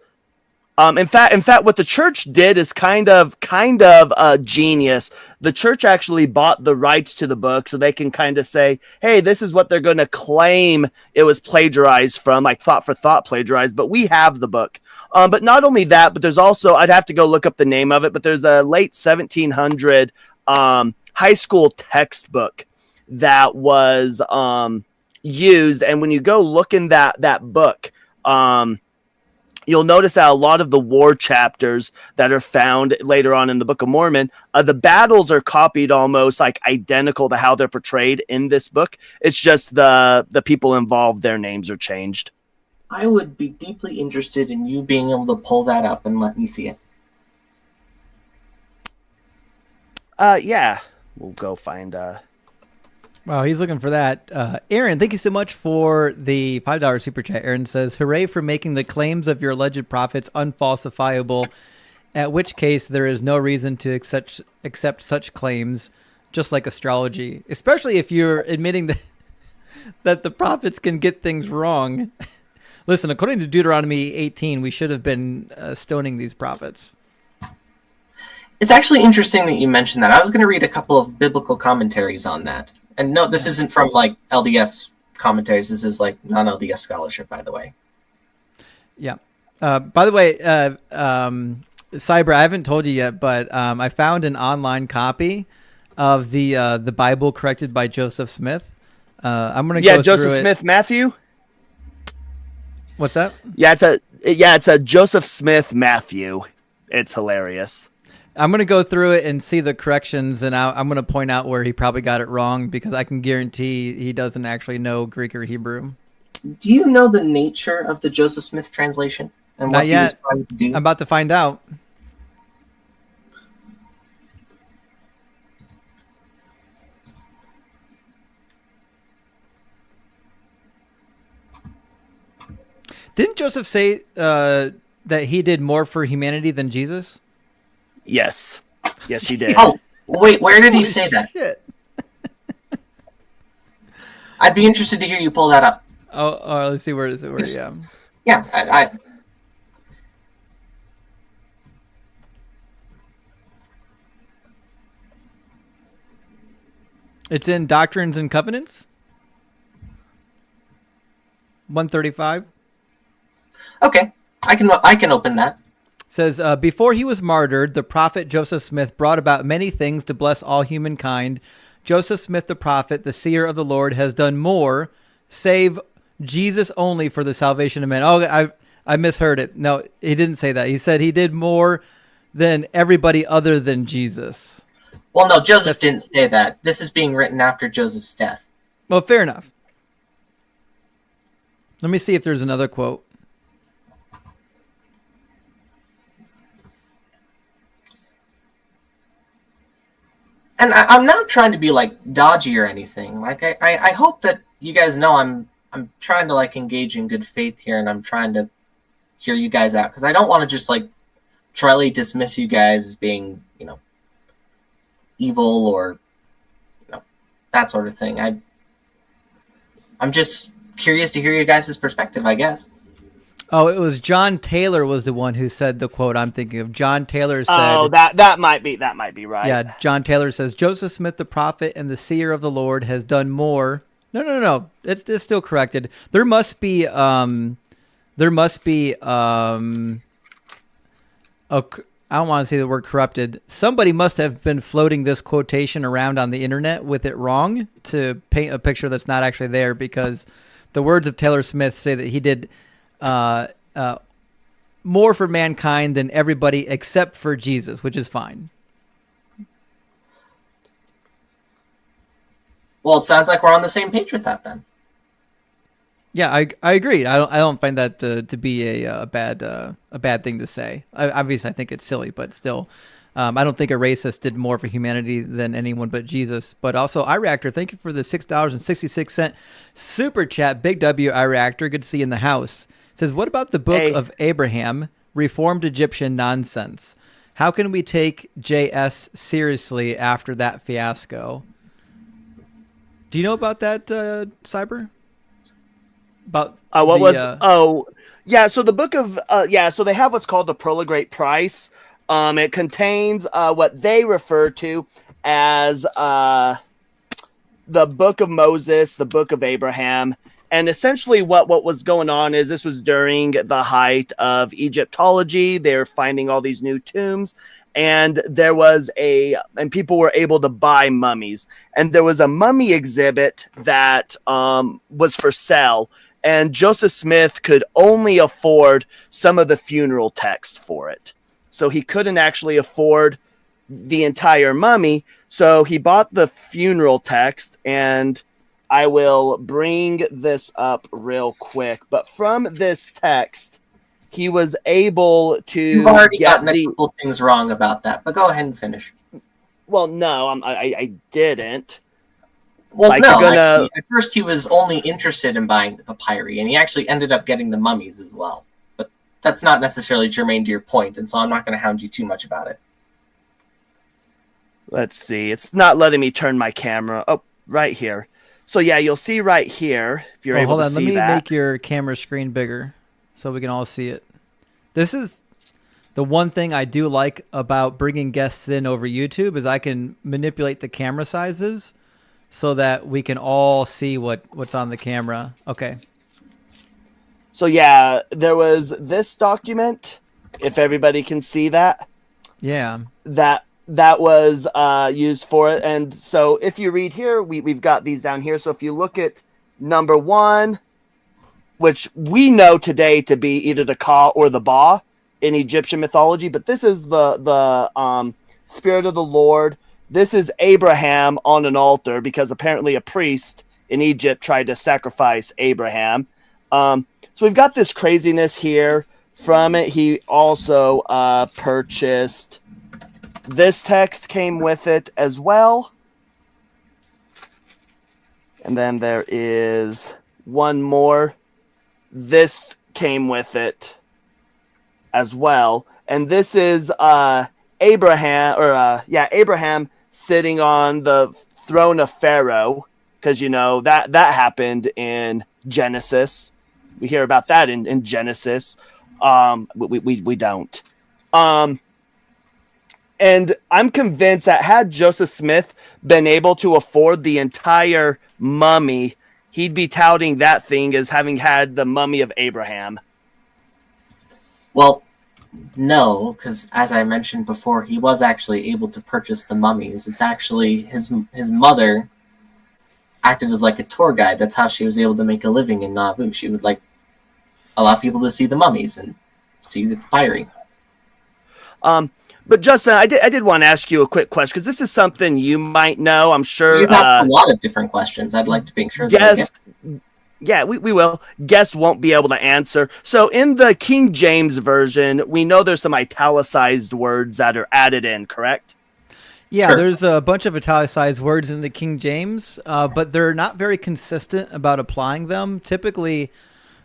In fact, what the church did is kind of genius. The church actually bought the rights to the book, so they can kind of say, "Hey, this is what they're going to claim it was plagiarized from, like thought for thought plagiarized." But we have the book. But not only that, but there's also, I'd have to go look up the name of it, but there's a late 1700 high school textbook that was used, and when you go look in that book, you'll notice that a lot of the war chapters that are found later on in the Book of Mormon, the battles are copied almost like identical to how they're portrayed in this book. It's just the people involved, their names are changed. I would be deeply interested in you being able to pull that up and let me see it. Yeah, we'll go find. Wow, he's looking for that. Aaron, thank you so much for the $5 super chat. Aaron says, "Hooray for making the claims of your alleged prophets unfalsifiable. At which case, there is no reason to accept such claims, just like astrology, especially if you're admitting that the prophets can get things wrong." Listen, according to Deuteronomy 18, we should have been stoning these prophets. It's actually interesting that you mentioned that. I was going to read a couple of biblical commentaries on that. And no, this isn't from like LDS commentaries. This is like non-LDS scholarship, by the way. Yeah. By the way, Cyber, I haven't told you yet, but I found an online copy of the Bible corrected by Joseph Smith. I'm going to go Joseph through Smith, Matthew. What's that? It's a Joseph Smith Matthew. It's hilarious. I'm going to go through it and see the corrections, and I'm going to point out where he probably got it wrong, because I can guarantee he doesn't actually know Greek or Hebrew. Do you know the nature of the Joseph Smith translation and what Not he yet. was trying to do? I'm about to find out. Didn't Joseph say that he did more for humanity than Jesus? Yes, he did. Oh, wait, where did he say that? Shit. I'd be interested to hear you pull that up. Oh, let's see, where is it? Yeah. Yeah, I It's in Doctrines and Covenants, 135. Okay, I can open that. Says, before he was martyred, the prophet Joseph Smith brought about many things to bless all humankind. Joseph Smith, the prophet, the seer of the Lord, has done more, save Jesus only, for the salvation of men. Oh, I misheard it. No, he didn't say that. He said he did more than everybody other than Jesus. Well, no, Joseph didn't say that. This is being written after Joseph's death. Well, fair enough. Let me see if there's another quote. And I'm not trying to be like dodgy or anything. Like I hope that you guys know I'm trying to like engage in good faith here, and I'm trying to hear you guys out, because I don't want to just like tryly dismiss you guys as being, evil or that sort of thing. I'm just curious to hear your guys' perspective, I guess. Oh, it was John Taylor was the one who said the quote I'm thinking of. John Taylor said... Oh, that might be right. Yeah, John Taylor says, Joseph Smith, the prophet and the seer of the Lord, has done more. No. It's still corrected. There must be I don't want to say the word corrupted. Somebody must have been floating this quotation around on the internet with it wrong to paint a picture that's not actually there, because the words of Taylor Smith say that he did more for mankind than everybody except for Jesus, which is fine. Well, it sounds like we're on the same page with that then. Yeah, I agree. I don't find that to be a bad thing to say. Obviously, I think it's silly, but still, I don't think a racist did more for humanity than anyone but Jesus. But also, iReactor, thank you for the $6.66 super chat. Big W iReactor, good to see you in the house. It says, what about the book of Abraham, Reformed Egyptian nonsense? How can we take JS seriously after that fiasco? Do you know about that, Cyber? About so the book of so they have what's called the Prologate Price. It contains what they refer to as the book of Moses, the book of Abraham, and essentially what was going on is this was during the height of Egyptology. They're finding all these new tombs, and there was and people were able to buy mummies, and there was a mummy exhibit that was for sale. and Joseph Smith could only afford some of the funeral text for it. So he couldn't actually afford the entire mummy. So he bought the funeral text, and I will bring this up real quick. But from this text, he was able to You've already get gotten a couple things wrong about that, but go ahead and finish. Well, no, I didn't. Well, Like, no, you're gonna- actually, at first he was only interested in buying the papyri, and he actually ended up getting the mummies as well. But that's not necessarily germane to your point, and so I'm not going to hound you too much about it. Let's see. It's not letting me turn my camera. Oh, right here. So yeah, you'll see right here if you're able hold to on. see Let me that. make your camera screen bigger so we can all see it. This is the one thing I do like about bringing guests in over YouTube is I can manipulate the camera sizes so that we can all see what's on the camera. Okay. So yeah, there was this document, if everybody can see that. Yeah. That was used for it. And so if you read here, we've got these down here. So if you look at number 1, which we know today to be either the Ka or the Ba in Egyptian mythology, but this is the Spirit of the Lord. This is Abraham on an altar because apparently a priest in Egypt tried to sacrifice Abraham. So we've got this craziness here. From it, he also purchased this text, came with it as well. And then there is one more. This came with it as well. And this is Abraham sitting on the throne of Pharaoh, because that happened in Genesis. We hear about that in Genesis. We don't. And I'm convinced that had Joseph Smith been able to afford the entire mummy, he'd be touting that thing as having had the mummy of Abraham. Well, no, because as I mentioned before, he was actually able to purchase the mummies. It's actually his mother acted as like a tour guide. That's how she was able to make a living in Nauvoo. She would allow people to see the mummies and see the papyri. But Justin, I did want to ask you a quick question, because this is something you might know. I'm sure You've asked a lot of different questions. I'd like to make sure that we will. Guests won't be able to answer. So in the King James Version, we know there's some italicized words that are added in, correct? Yeah, Sure. There's a bunch of italicized words in the King James, but they're not very consistent about applying them. Typically,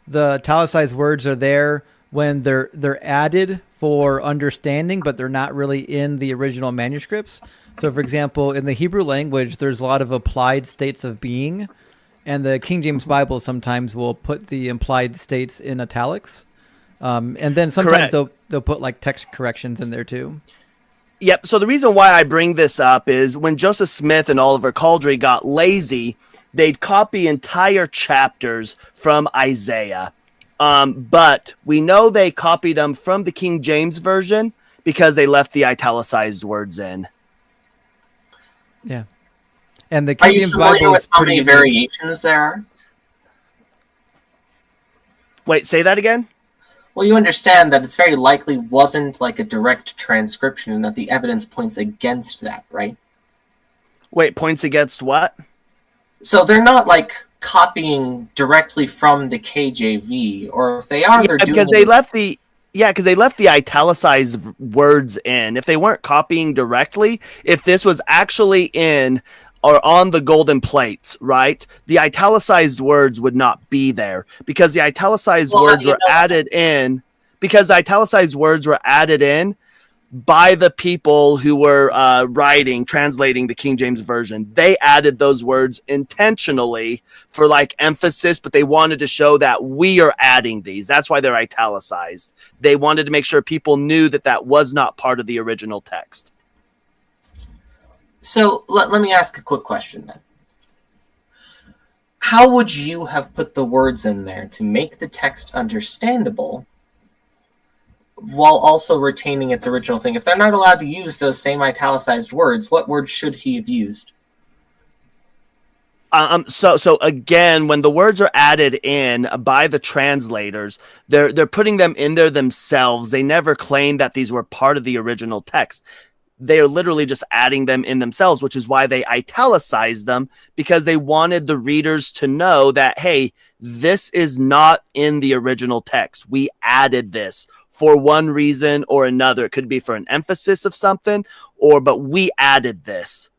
the italicized words are there when they're added for understanding, but they're not really in the original manuscripts. So, for example, in the Hebrew language, there's a lot of applied states of being, and the King James Bible sometimes will put the implied states in italics, and then sometimes they'll put like text corrections in there too. Yep. So the reason why I bring this up is when Joseph Smith and Oliver Cowdery got lazy, they'd copy entire chapters from Isaiah. But we know they copied them from the King James Version because they left the italicized words in. Yeah. And the King James Bible Bible with is how pretty many unique. variations there are? Wait, say that again? Well, you understand that it's very likely wasn't like a direct transcription and that the evidence points against that, right? Wait, points against what? So they're not copying directly from the KJV, or if they are, they're doing because they left the italicized words in. If they weren't copying directly, if this was actually in or on the golden plates, right? The italicized words would not be there because the italicized words were added in because the italicized words were added in by the people who were translating the King James Version. They added those words intentionally for emphasis, but they wanted to show that we are adding these. That's why they're italicized. They wanted to make sure people knew that that was not part of the original text. So let me ask a quick question then. How would you have put the words in there to make the text understandable while also retaining its original thing? If they're not allowed to use those same italicized words, what words should he have used? So again, when the words are added in by the translators, they're putting them in there themselves. They never claim that these were part of the original text. They are literally just adding them in themselves, which is why they italicized them, because they wanted the readers to know that, hey, this is not in the original text. We added this for one reason or another. It could be for an emphasis of something, but we added this.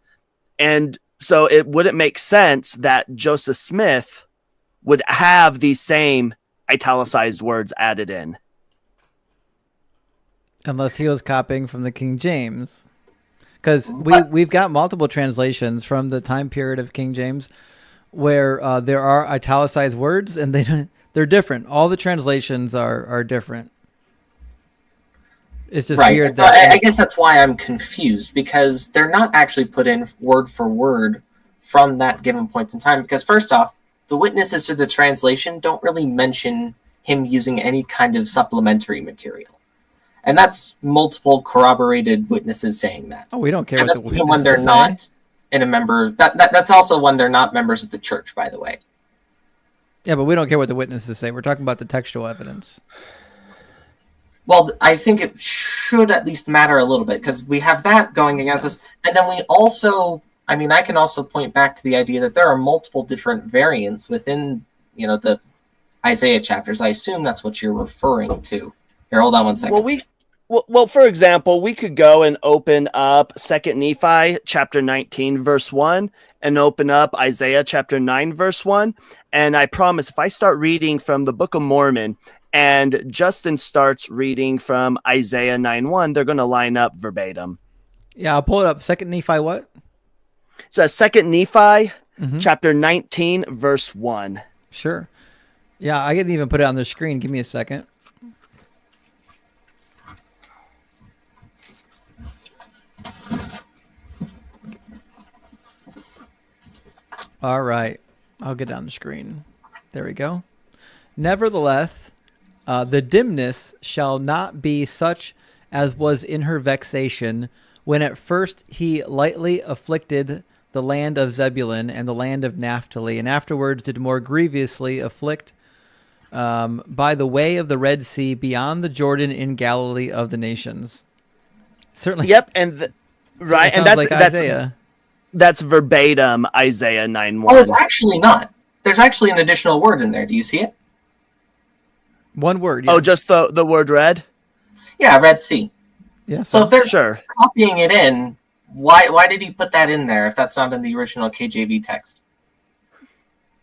And so it wouldn't make sense that Joseph Smith would have these same italicized words added in. Unless he was copying from the King James. Because we've got multiple translations from the time period of King James where there are italicized words, and they're different. All the translations are different. It's just right. weird. So I guess that's why I'm confused, because they're not actually put in word for word from that given point in time. Because first off, the witnesses to the translation don't really mention him using any kind of supplementary material. And that's multiple corroborated witnesses saying that. Oh, we don't care and what that's the even witnesses when they're say. not in a member. That's also when they're not members of the church, by the way. Yeah, but we don't care what the witnesses say. We're talking about the textual evidence. Well, I think it should at least matter a little bit, because we have that going against us. And then we also, I mean, I can also point back to the idea that there are multiple different variants within, the Isaiah chapters. I assume that's what you're referring to. Here, hold on one second. Well, for example, we could go and open up 2 Nephi chapter 19, verse 1, and open up Isaiah chapter 9, verse 1. And I promise, if I start reading from the Book of Mormon and Justin starts reading from Isaiah 9:1, they're going to line up verbatim. Yeah, I'll pull it up. 2 Nephi what? It says 2 Nephi chapter 19, verse 1. Sure. Yeah, I didn't even put it on the screen. Give me a second. All right. I'll get on the screen. There we go. Nevertheless, the dimness shall not be such as was in her vexation, when at first he lightly afflicted the land of Zebulun and the land of Naphtali, and afterwards did more grievously afflict by the way of the Red Sea beyond the Jordan in Galilee of the nations. Certainly. Yep, and that's like Isaiah. That's verbatim Isaiah 9:1. Oh, it's actually not. There's actually an additional word in there. Do you see it? One word. Yeah. Oh, just the word red? Yeah, Red Sea. Yeah. So if they're sure copying it in, why did he put that in there if that's not in the original KJV text?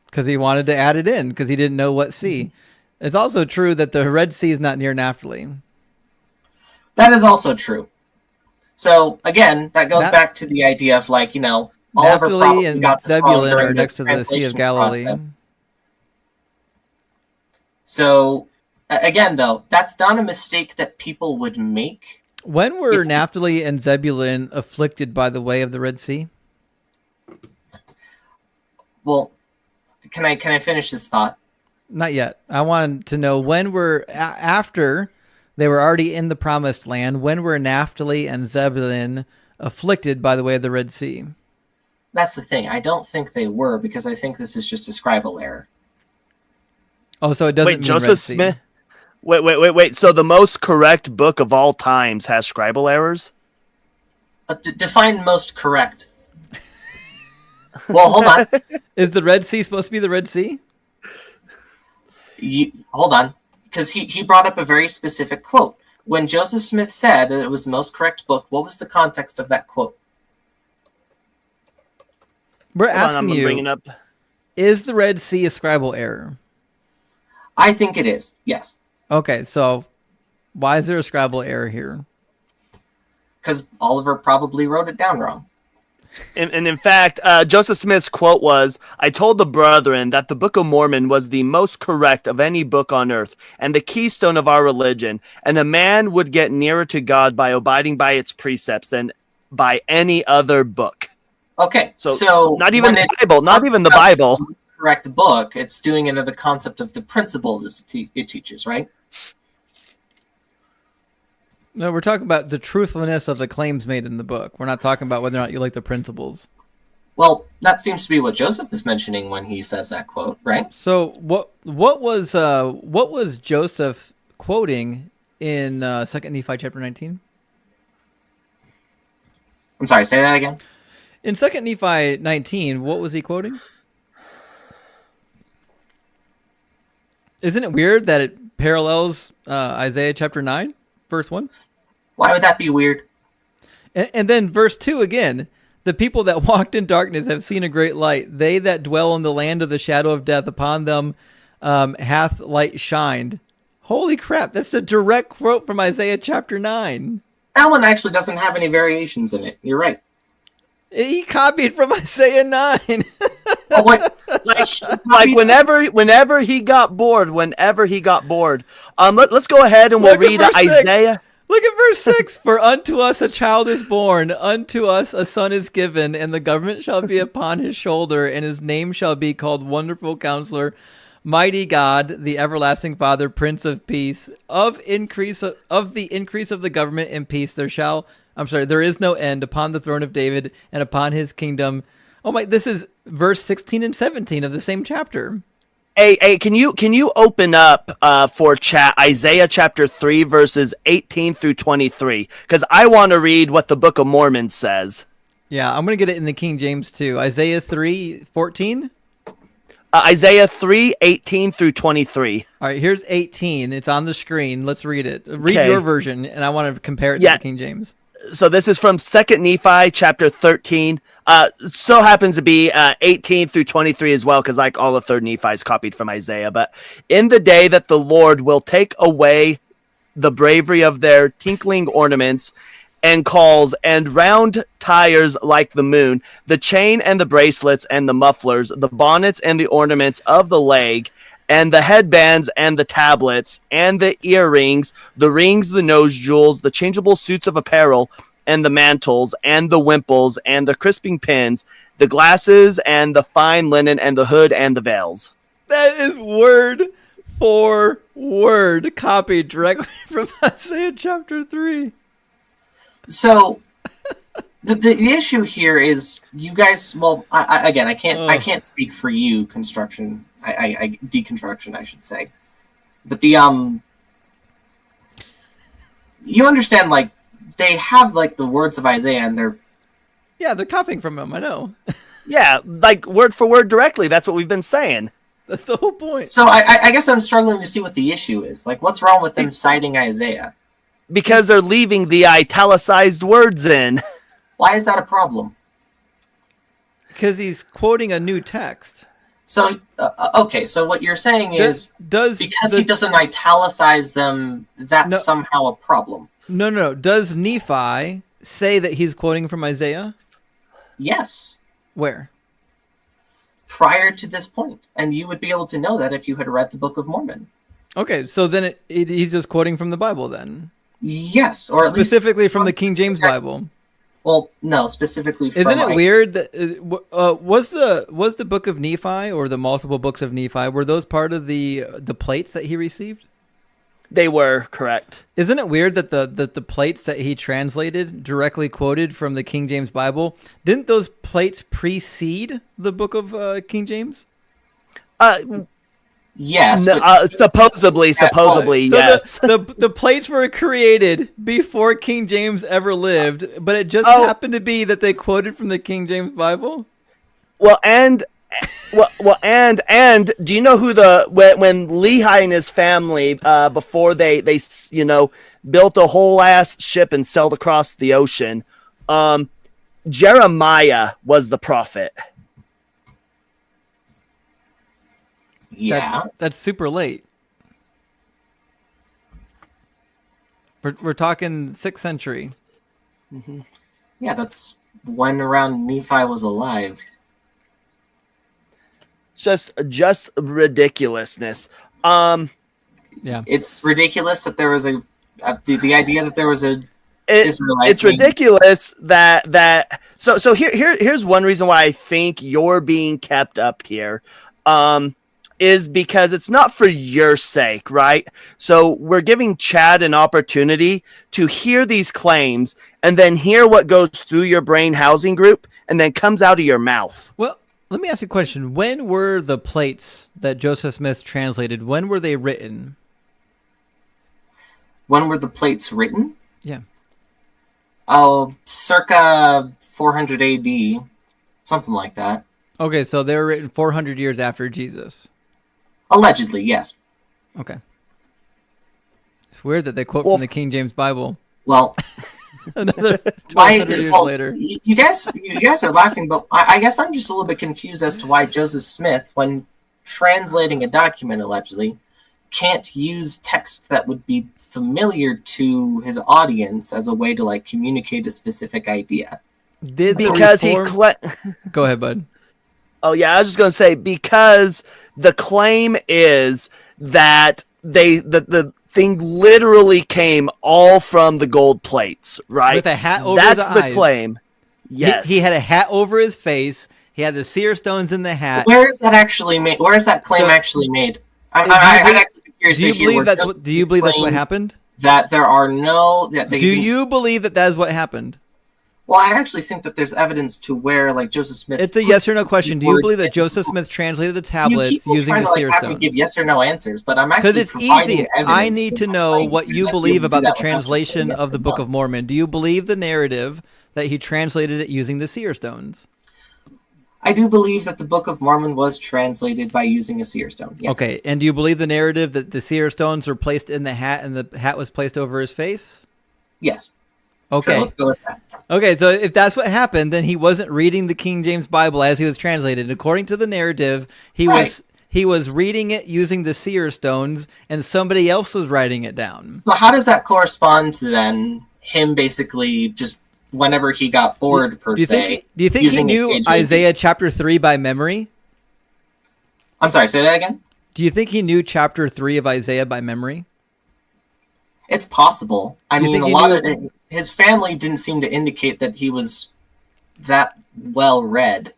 Because he wanted to add it in, because he didn't know what sea. It's also true that the Red Sea is not near Naphtali. That is also true. So again, that goes back to the idea of Oliver Naphtali and got this Zebulun wrong are during next to the Sea of Galilee. process. So again, though, that's not a mistake that people would make. When were Naphtali and Zebulun afflicted by the way of the Red Sea? Well, can I finish this thought? Not yet. I wanted to know when were after they were already in the promised land. When were Naphtali and Zebulun afflicted by the way of the Red Sea? That's the thing. I don't think they were, because I think this is just a scribal error. Oh, so it doesn't mean Joseph Red Sea. Smith. Wait. So the most correct book of all times has scribal errors? Define most correct. Well, hold on. Is the Red Sea supposed to be the Red Sea? Hold on. Because he brought up a very specific quote. When Joseph Smith said that it was the most correct book, what was the context of that quote? We're asking you, is the Red Sea a scribal error? I think it is, yes. Okay, so why is there a scribal error here? Because Oliver probably wrote it down wrong. And in fact, Joseph Smith's quote was, "I told the brethren that the Book of Mormon was the most correct of any book on earth and the keystone of our religion, and a man would get nearer to God by abiding by its precepts than by any other book." Okay, so not even the Bible, not even the Bible. Correct book, it's doing it under the concept of the principles it teaches, right? No, we're talking about the truthfulness of the claims made in the book. We're not talking about whether or not you like the principles. Well, that seems to be what Joseph is mentioning when he says that quote, right? So what was Joseph quoting in 2 Nephi chapter 19? I'm sorry, say that again. In 2 Nephi 19, what was he quoting? Isn't it weird that it parallels Isaiah chapter 9, verse 1? Why would that be weird? And then verse 2 again. The people that walked in darkness have seen a great light. They that dwell in the land of the shadow of death, upon them hath light shined. Holy crap, that's a direct quote from Isaiah chapter 9. That one actually doesn't have any variations in it. You're right. He copied from Isaiah 9. Oh, what? Like whenever he got bored, let's go ahead and we'll Look at read verse 6. Isaiah. Look at verse 6. For unto us a child is born, unto us a son is given, and the government shall be upon his shoulder, and his name shall be called Wonderful Counselor, Mighty God, the Everlasting Father, Prince of Peace. Of the increase of the government and peace there is no end upon the throne of David and upon his kingdom. Oh my, this is verse 16 and 17 of the same chapter. Hey, can you open up for chat Isaiah chapter 3 verses 18 through 23? Because I want to read what the Book of Mormon says. Yeah, I'm going to get it in the King James too. Isaiah 3:14. Isaiah 3:18 through 23. All right, here's 18. It's on the screen. Let's read it. Read Okay. your version, and I want to compare it to the King James. So this is from 2 Nephi chapter 13. So happens to be 18 through 23 as well, because like all the third Nephi is copied from Isaiah. But in the day that the Lord will take away the bravery of their tinkling ornaments and calls and round tires like the moon, the chain and the bracelets and the mufflers, the bonnets and the ornaments of the leg, and the headbands and the tablets and the earrings, the rings, the nose jewels, the changeable suits of apparel, and the mantles and the wimples and the crisping pins, the glasses and the fine linen and the hood and the veils. That is word for word copied directly from Isaiah chapter 3. So the issue here is you guys. Well, I can't speak for you. Construction, I deconstruction, I should say. But the you understand, like they have like the words of Isaiah, and they're copying from him. I know. Yeah, like word for word directly. That's what we've been saying. That's the whole point. So I guess I'm struggling to see what the issue is. Like, what's wrong with them citing Isaiah? Because they're leaving the italicized words in. Why is that a problem? Because he's quoting a new text. So, okay, so what you're saying is because he doesn't italicize them, that's somehow a problem. No. Does Nephi say that he's quoting from Isaiah? Yes. Where? Prior to this point. And you would be able to know that if you had read the Book of Mormon. Okay, so then he's just quoting from the Bible then? Yes, or at least specifically from the King James Bible. Well, no, specifically from... Isn't it weird that was the Book of Nephi or the multiple books of Nephi, were those part of the plates that he received? They were, correct. Isn't it weird that the plates that he translated directly quoted from the King James Bible, didn't those plates precede the Book of King James? Yes. No, supposedly, so yes. The plates were created before King James ever lived, but it just happened to be that they quoted from the King James Bible. And do you know who when Lehi and his family before they built a whole ass ship and sailed across the ocean, Jeremiah was the prophet. Yeah, that's super late. We're talking 6th century. Mm-hmm. Yeah, that's when around Nephi was alive. Just ridiculousness. Yeah, it's ridiculous that there was the idea that there was a Israelite. It's ridiculous that so here's one reason why I think you're being kept up here. Is because it's not for your sake, right? So we're giving Chad an opportunity to hear these claims and then hear what goes through your brain housing group and then comes out of your mouth. Well, let me ask you a question. When were the plates that Joseph Smith translated, when were they written? When were the plates written? Yeah. Oh, circa 400 AD, something like that. Okay, so they were written 400 years after Jesus. Allegedly, yes. Okay. It's weird that they quote from the King James Bible. Well, Another 1,200 years later. You guys are laughing, but I guess I'm just a little bit confused as to why Joseph Smith, when translating a document allegedly, can't use text that would be familiar to his audience as a way to like communicate a specific idea. Go ahead, bud. Oh yeah, I was just going to say, because the claim is that the thing literally came all from the gold plates, right? With a hat over That's his the eyes. claim. Yes. He had a hat over his face. He had the seer stones in the hat. Where is that actually made? Where is that claim actually made? I'm actually curious. Do you believe that's what happened? That there are no. Do you believe that is what happened? Well, I actually think that there's evidence to where, like, Joseph Smith... It's a yes or no question. Do you believe that Joseph Smith translated the tablets using the seer stones? Give yes or no answers, but I'm actually because it's easy. I need to know what you believe about the translation of the Book of Mormon. Do you believe the narrative that he translated it using the seer stones? I do believe that the Book of Mormon was translated by using a seer stone. Yes. Okay, and do you believe the narrative that the seer stones were placed in the hat and the hat was placed over his face? Yes. Okay. Sure, let's go with that. Okay, so if that's what happened, then he wasn't reading the King James Bible as he was translated. According to the narrative, he was reading it using the seer stones, and somebody else was writing it down. So how does that correspond to then him basically just whenever he got bored, do you think he knew Isaiah chapter 3 by memory? I'm sorry, say that again? Do you think he knew chapter 3 of Isaiah by memory? It's possible. I mean, his family didn't seem to indicate that he was that well read.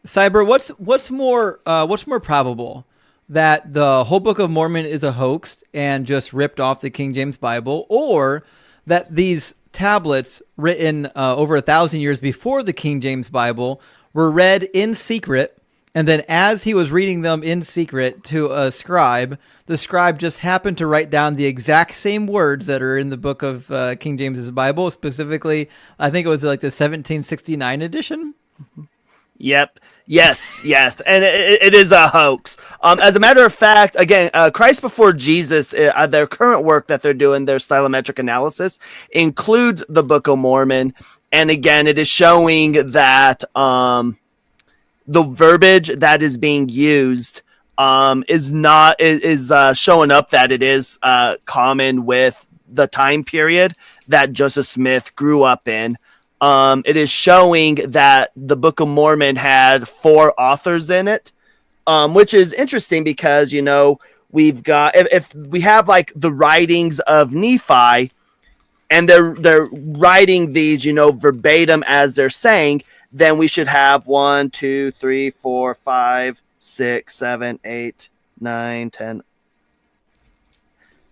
Cyber, what's more probable, that the whole Book of Mormon is a hoax and just ripped off the King James Bible, or that these tablets written over 1,000 years before the King James Bible were read in secret, and then as he was reading them in secret to a scribe, the scribe just happened to write down the exact same words that are in the book of King James's Bible, specifically, I think it was like the 1769 edition? Yep. Yes. And it is a hoax. As a matter of fact, again, Christ Before Jesus, their current work that they're doing, their stylometric analysis, includes the Book of Mormon. And again, it is showing that the verbiage that is being used is showing up that it is common with the time period that Joseph Smith grew up in. It is showing that the Book of Mormon had 4 authors in it, which is interesting because, you know, we've got, if we have like the writings of Nephi and they're writing these, you know, verbatim as they're saying, then we should have 1, 2, 3, 4, 5, 6, 7, 8, 9, 10.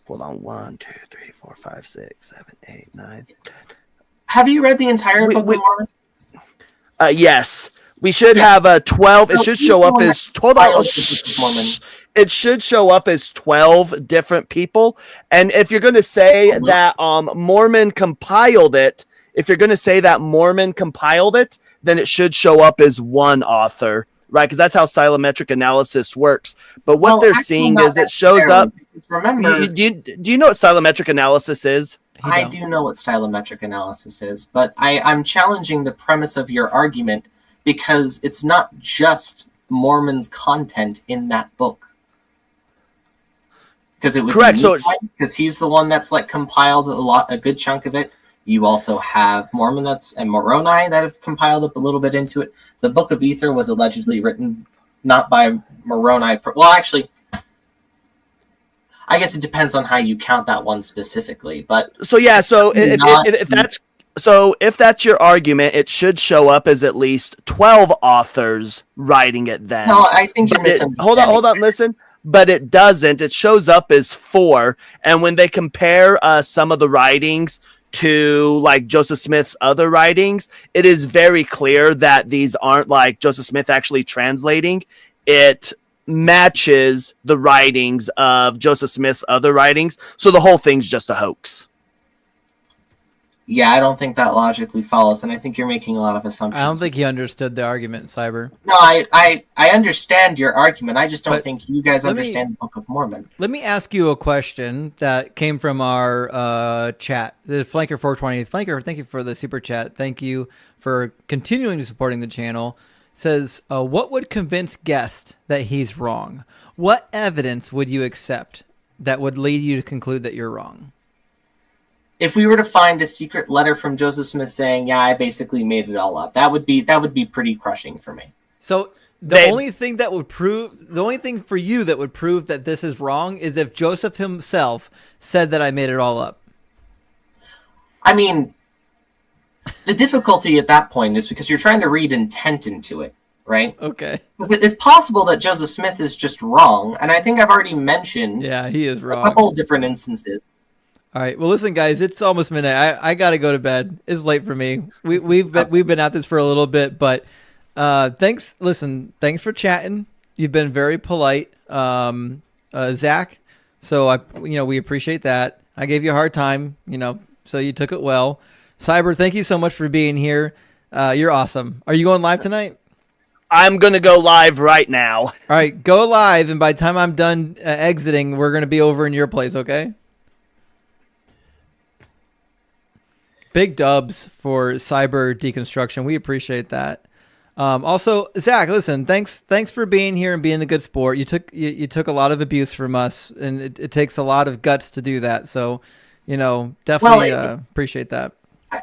Hold on. 1, 2, 3, 4, 5, 6, 7, 8, 9, 10. Have you read the entire Book of Mormon? Yes. We should have 12. It should show up as It should show up as 12 different people. And if you're going to say that Mormon compiled it, then it should show up as one author, right? Because that's how stylometric analysis works. But what they're seeing is it shows up. Remember, do you know what stylometric analysis is? I do know what stylometric analysis is, but I'm challenging the premise of your argument because it's not just Mormon's content in that book. Because it was correct. Because he's the one that's like compiled a good chunk of it. You also have Mormon and Moroni that have compiled up a little bit into it. The Book of Ether was allegedly written not by Moroni. Well, actually, I guess it depends on how you count that one specifically. But if that's your argument, it should show up as at least 12 authors writing it. Then no, I think you're misunderstanding. Hold on, listen. But it doesn't. It shows up as 4, and when they compare some of the writings to like Joseph Smith's other writings, it is very clear that these aren't like Joseph Smith actually translating. It matches the writings of Joseph Smith's other writings. So the whole thing's just a hoax. Yeah, I don't think that logically follows, and I think you're making a lot of assumptions. I don't think he understood the argument, Cyber. No, I understand your argument. I just don't think you guys understand the Book of Mormon. Let me ask you a question that came from our chat. The Flanker 420. Flanker, thank you for the super chat. Thank you for continuing to supporting the channel. Says, what would convince guest that he's wrong? What evidence would you accept that would lead you to conclude that you're wrong? If we were to find a secret letter from Joseph Smith saying, "Yeah, I basically made it all up," that would be pretty crushing for me. So the only thing for you that would prove that this is wrong is if Joseph himself said that I made it all up. I mean, the difficulty at that point is because you're trying to read intent into it, right? Okay. Because it's possible that Joseph Smith is just wrong, and I think I've already mentioned he is wrong. A couple of different instances. All right. Well, listen, guys, it's almost midnight. I got to go to bed. It's late for me. We've been at this for a little bit, but thanks. Listen, thanks for chatting. You've been very polite, Zach. So we appreciate that. I gave you a hard time, so you took it well. Cyber, thank you so much for being here. You're awesome. Are you going live tonight? I'm going to go live right now. All right, go live, and by the time I'm done exiting, we're going to be over in your place, okay? Big dubs for Cyber Deconstruction. We appreciate that. Also, Zach, listen, thanks for being here and being a good sport. You took a lot of abuse from us, and it takes a lot of guts to do that. So, definitely appreciate that.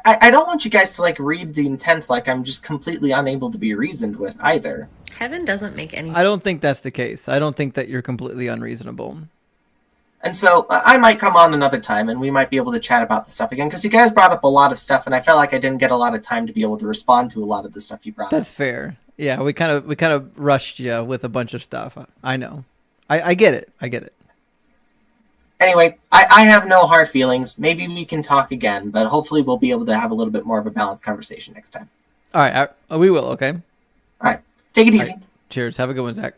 I don't want you guys to read the intent like I'm just completely unable to be reasoned with either. Heaven doesn't make any. I don't think that's the case. I don't think that you're completely unreasonable. And so I might come on another time and we might be able to chat about the stuff again, because you guys brought up a lot of stuff and I felt like I didn't get a lot of time to be able to respond to a lot of the stuff you brought up. That's fair. Yeah, we kind of rushed you with a bunch of stuff. I know. I get it. I get it. Anyway, I have no hard feelings. Maybe we can talk again, but hopefully we'll be able to have a little bit more of a balanced conversation next time. All right. We will, okay? All right. Take it easy. Right. Cheers. Have a good one, Zach.